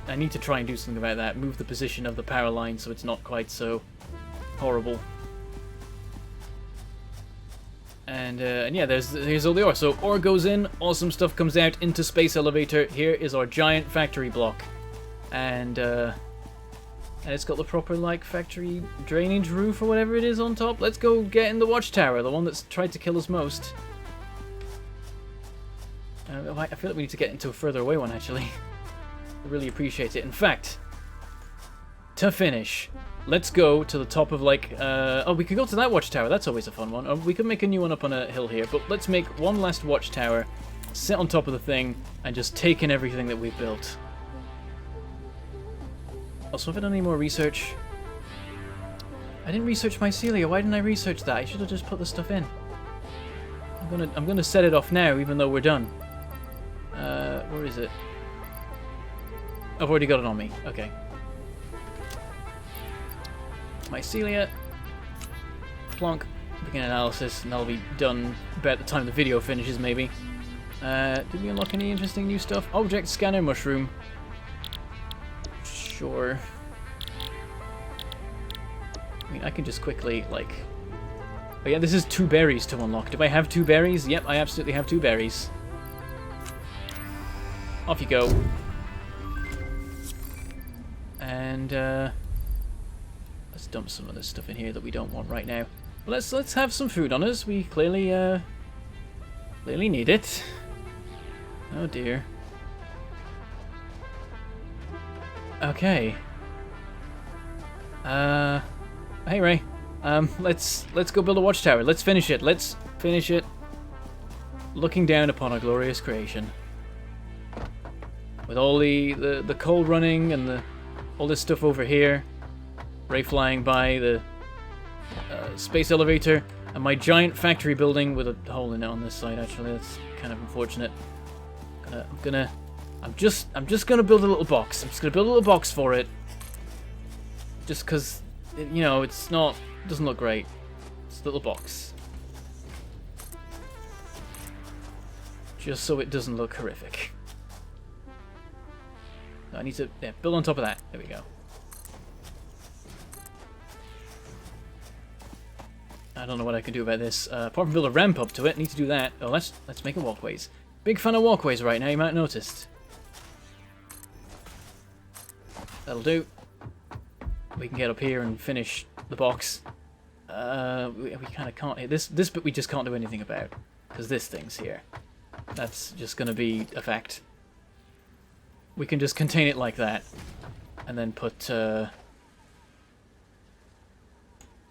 [SPEAKER 1] I need to try and do something about that. Move the position of the power line so it's not quite so horrible. And yeah, here's all the ore. So ore goes in, awesome stuff comes out into space elevator. Here is our giant factory block. And it's got the proper, like, factory drainage roof or whatever it is on top. Let's go get in the watchtower, the one that's tried to kill us most. I feel like we need to get into a further away one, actually. I really appreciate it. In fact, to finish, let's go to the top of, like, oh, we could go to that watchtower. That's always a fun one. Or we could make a new one up on a hill here. But let's make one last watchtower, sit on top of the thing, and just take in everything that we've built. Also, have I done any more research? I didn't research mycelia. Why didn't I research that? I should have just put the stuff in. I'm gonna set it off now, even though we're done. Where is it? I've already got it on me. Okay. Mycelia. Plonk. Begin analysis, and that'll be done about the time the video finishes, maybe. Did we unlock any interesting new stuff? Object scanner mushroom. Sure. I mean, I can just quickly, like... Oh yeah, this is 2 berries to unlock. Do I have 2 berries? Yep, I absolutely have 2 berries. Off you go. And, let's dump some of this stuff in here that we don't want right now. But let's have some food on us. We clearly need it. Oh dear. Okay. Hey Ray. Let's go build a watchtower. Let's finish it. Let's finish it. Looking down upon a glorious creation. With all the coal running and all this stuff over here. Ray flying by, the space elevator, and my giant factory building with a hole in it on this side. Actually, that's kind of unfortunate. I'm just gonna build a little box. I'm just gonna build a little box for it. Just because, you know, doesn't look great. It's a little box. Just so it doesn't look horrific. I need to build on top of that. There we go. I don't know what I can do about this. Apart from build a ramp up to it, need to do that. Oh, let's make a walkways. Big fan of walkways right now, you might have noticed. That'll do. We can get up here and finish the box. We kind of can't. This bit we just can't do anything about, because this thing's here. That's just going to be a fact. We can just contain it like that, and then put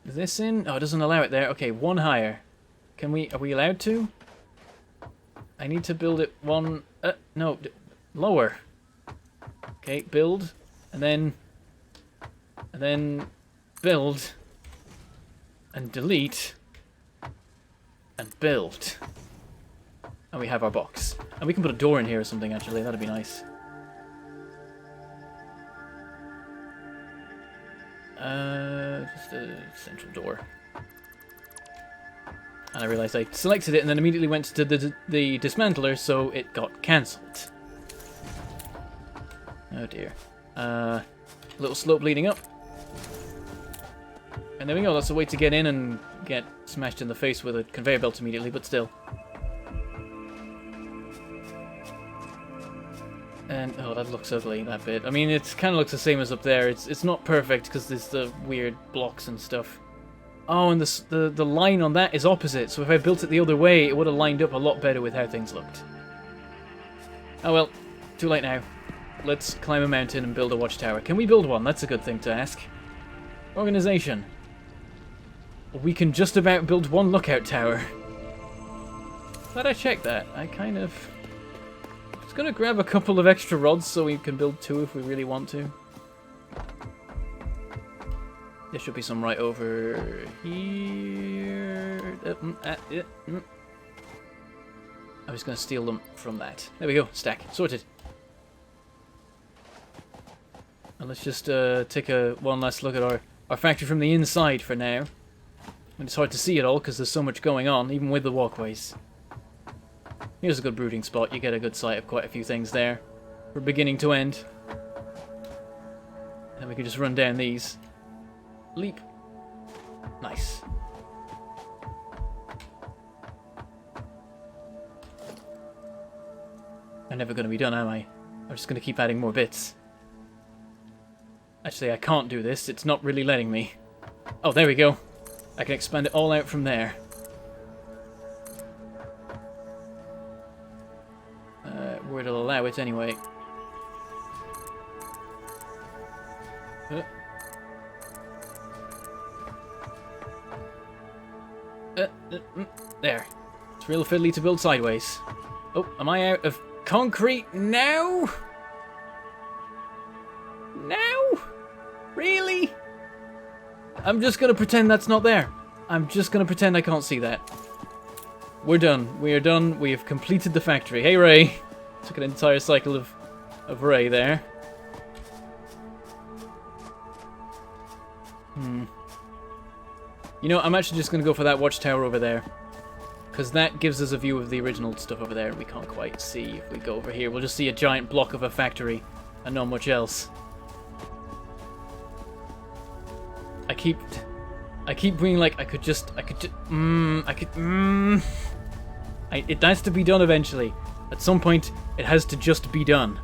[SPEAKER 1] this in. Oh, it doesn't allow it there. Okay, one higher. Are we allowed to? I need to build it one. No, lower. Okay, build, and then build, and delete, and build. And we have our box. And we can put a door in here or something, actually. That'd be nice. Just a central door. And I realized I selected it and then immediately went to the dismantler, so it got cancelled. Oh dear. Little slope leading up. And there we go, that's a way to get in and get smashed in the face with a conveyor belt immediately, but still. And, oh, that looks ugly, that bit. I mean, it kind of looks the same as up there. It's not perfect because there's the weird blocks and stuff. Oh, and the line on that is opposite, so if I built it the other way, it would have lined up a lot better with how things looked. Oh well, too late now. Let's climb a mountain and build a watchtower. Can we build one? That's a good thing to ask. Organization. We can just about build one lookout tower. Glad I checked that. I kind of... gonna grab a couple of extra rods so we can build 2 if we really want to. There should be some right over here. I'm just gonna steal them from that. There we go, stack, sorted. And let's just take one last look at our factory from the inside for now. And it's hard to see it all because there's so much going on, even with the walkways. Here's a good brooding spot. You get a good sight of quite a few things there. From beginning to end. And then we can just run down these. Leap. Nice. I'm never going to be done, am I? I'm just going to keep adding more bits. Actually, I can't do this. It's not really letting me. Oh, there we go. I can expand it all out from there. Where it'll allow it anyway. There. It's real fiddly to build sideways. Oh, am I out of concrete now? Now? Really? I'm just gonna pretend that's not there. I'm just gonna pretend I can't see that. We're done. We are done. We have completed the factory. Hey, Ray. Took an entire cycle of Ray there. You know, I'm actually just going to go for that watchtower over there. Because that gives us a view of the original stuff over there. We can't quite see if we go over here. We'll just see a giant block of a factory and not much else. I keep being like, it has to be done eventually. At some point, it has to just be done.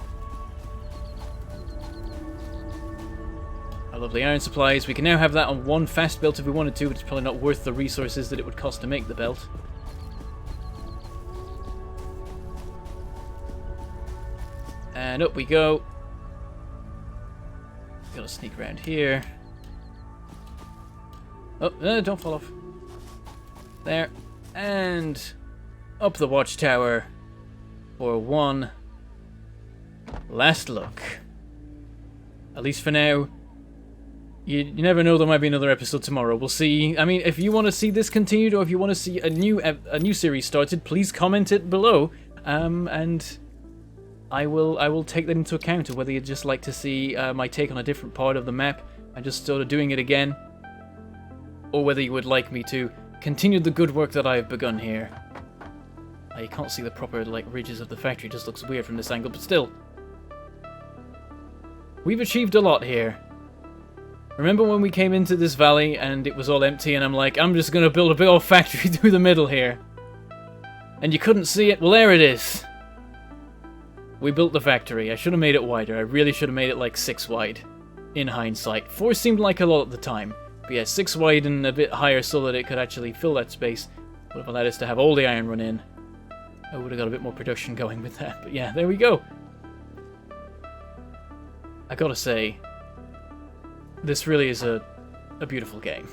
[SPEAKER 1] I love the iron supplies. We can now have that on one fast belt if we wanted to, but it's probably not worth the resources that it would cost to make the belt. And up we go. Gotta sneak around here. Oh, no, don't fall off. There. And up the watchtower for one last look. At least for now. You never know, there might be another episode tomorrow. We'll see. I mean, if you want to see this continued, or if you want to see a new series started, please comment it below, and I will take that into account. Or whether you'd just like to see my take on a different part of the map and just sort of doing it again, or whether you would like me to continue the good work that I've begun here. You can't see the proper ridges of the factory. It just looks weird from this angle, but still, we've achieved a lot here. Remember when we came into this valley and it was all empty and I'm like, I'm just going to build a big old factory through the middle here. And you couldn't see it? Well, there it is. We built the factory. I should have made it wider. I really should have made it like 6 wide in hindsight. 4 seemed like a lot at the time. But yeah, 6 wide and a bit higher so that it could actually fill that space would have allowed us to have all the iron run in. I would have got a bit more production going with that. But yeah, there we go. I gotta say, this really is a beautiful game.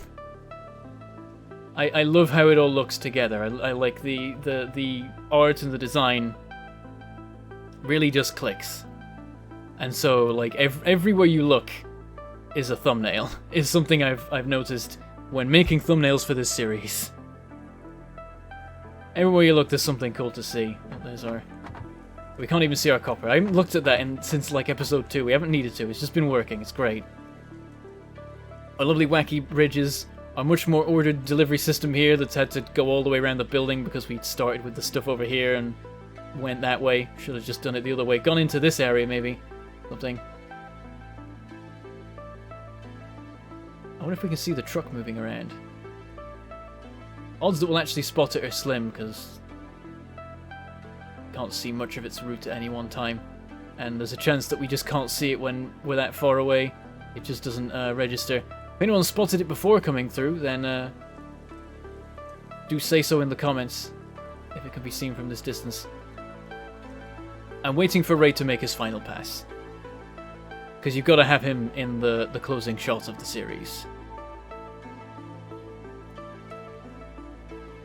[SPEAKER 1] I love how it all looks together. I like the art and the design really just clicks. And so, like, everywhere you look is a thumbnail. Is something I've noticed when making thumbnails for this series. Everywhere you look, there's something cool to see. Oh, there's our... We can't even see our copper. I haven't looked at that since, like, episode 2. We haven't needed to. It's just been working. It's great. Our lovely wacky bridges. A much more ordered delivery system here that's had to go all the way around the building because we started with the stuff over here and went that way. Should have just done it the other way. Gone into this area, maybe. Something. I wonder if we can see the truck moving around. Odds that we'll actually spot it are slim, because can't see much of its route at any one time. And there's a chance that we just can't see it when we're that far away. It just doesn't register. If anyone spotted it before coming through, then do say so in the comments, if it can be seen from this distance. I'm waiting for Ray to make his final pass, because you've got to have him in the closing shot of the series.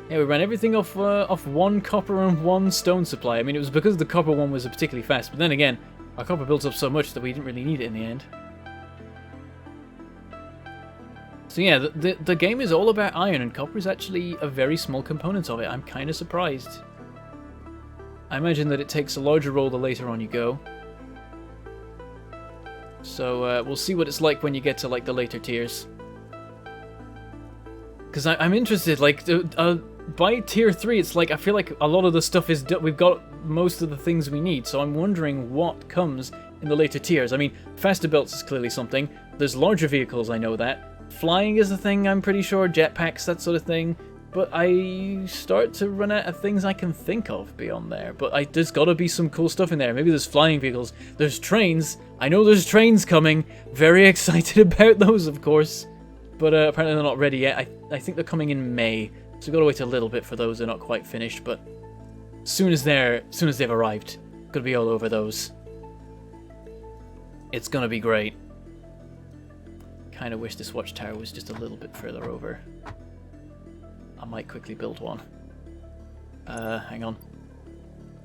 [SPEAKER 1] Yeah, we ran everything off 1 copper and 1 stone supply. I mean, it was because the copper one was particularly fast, but then again, our copper built up so much that we didn't really need it in the end. So yeah, the game is all about iron, and copper is actually a very small component of it. I'm kind of surprised. I imagine that it takes a larger role the later on you go. So we'll see what it's like when you get to like the later tiers. Because I'm interested, like, by tier 3, it's like, I feel like a lot of the stuff is done. We've got most of the things we need, so I'm wondering what comes in the later tiers. I mean, faster belts is clearly something. There's larger vehicles, I know that. Flying is a thing, I'm pretty sure. Jetpacks, that sort of thing. but I start to run out of things I can think of beyond there. But there's got to be some cool stuff in there. Maybe there's flying vehicles. There's trains. I know there's trains coming. Very excited about those, of course. But apparently they're not ready yet. I think they're coming in May. So we've got to wait a little bit for those. They're not quite finished. But as soon as they've arrived, gonna be all over those. It's gonna be great. Kind of wish this watchtower was just a little bit further over. I might quickly build one. Hang on.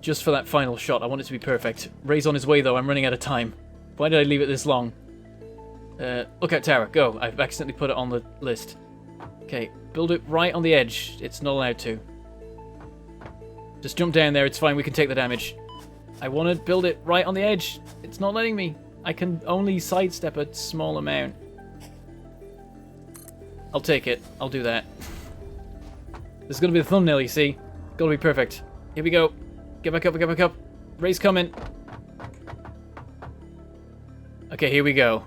[SPEAKER 1] Just for that final shot, I want it to be perfect. Ray's on his way though, I'm running out of time. Why did I leave it this long? Lookout tower, go. I've accidentally put it on the list. Okay, build it right on the edge. It's not allowed to. Just jump down there, it's fine, we can take the damage. I want to build it right on the edge. It's not letting me. I can only sidestep a small amount. I'll take it. I'll do that. This is going to be the thumbnail, you see. Got to be perfect. Here we go. Get back up, get back up. Ray's coming. Okay, here we go.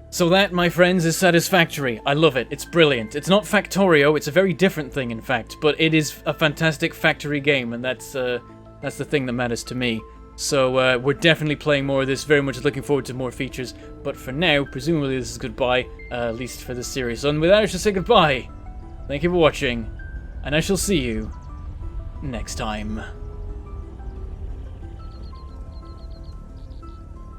[SPEAKER 1] So that, my friends, is Satisfactory. I love it. It's brilliant. It's not Factorio. It's a very different thing, in fact. But it is a fantastic factory game, and that's the thing that matters to me. So we're definitely playing more of this. Very much looking forward to more features. But for now, presumably this is goodbye, at least for this series. And with that, I shall say goodbye. Thank you for watching, and I shall see you next time.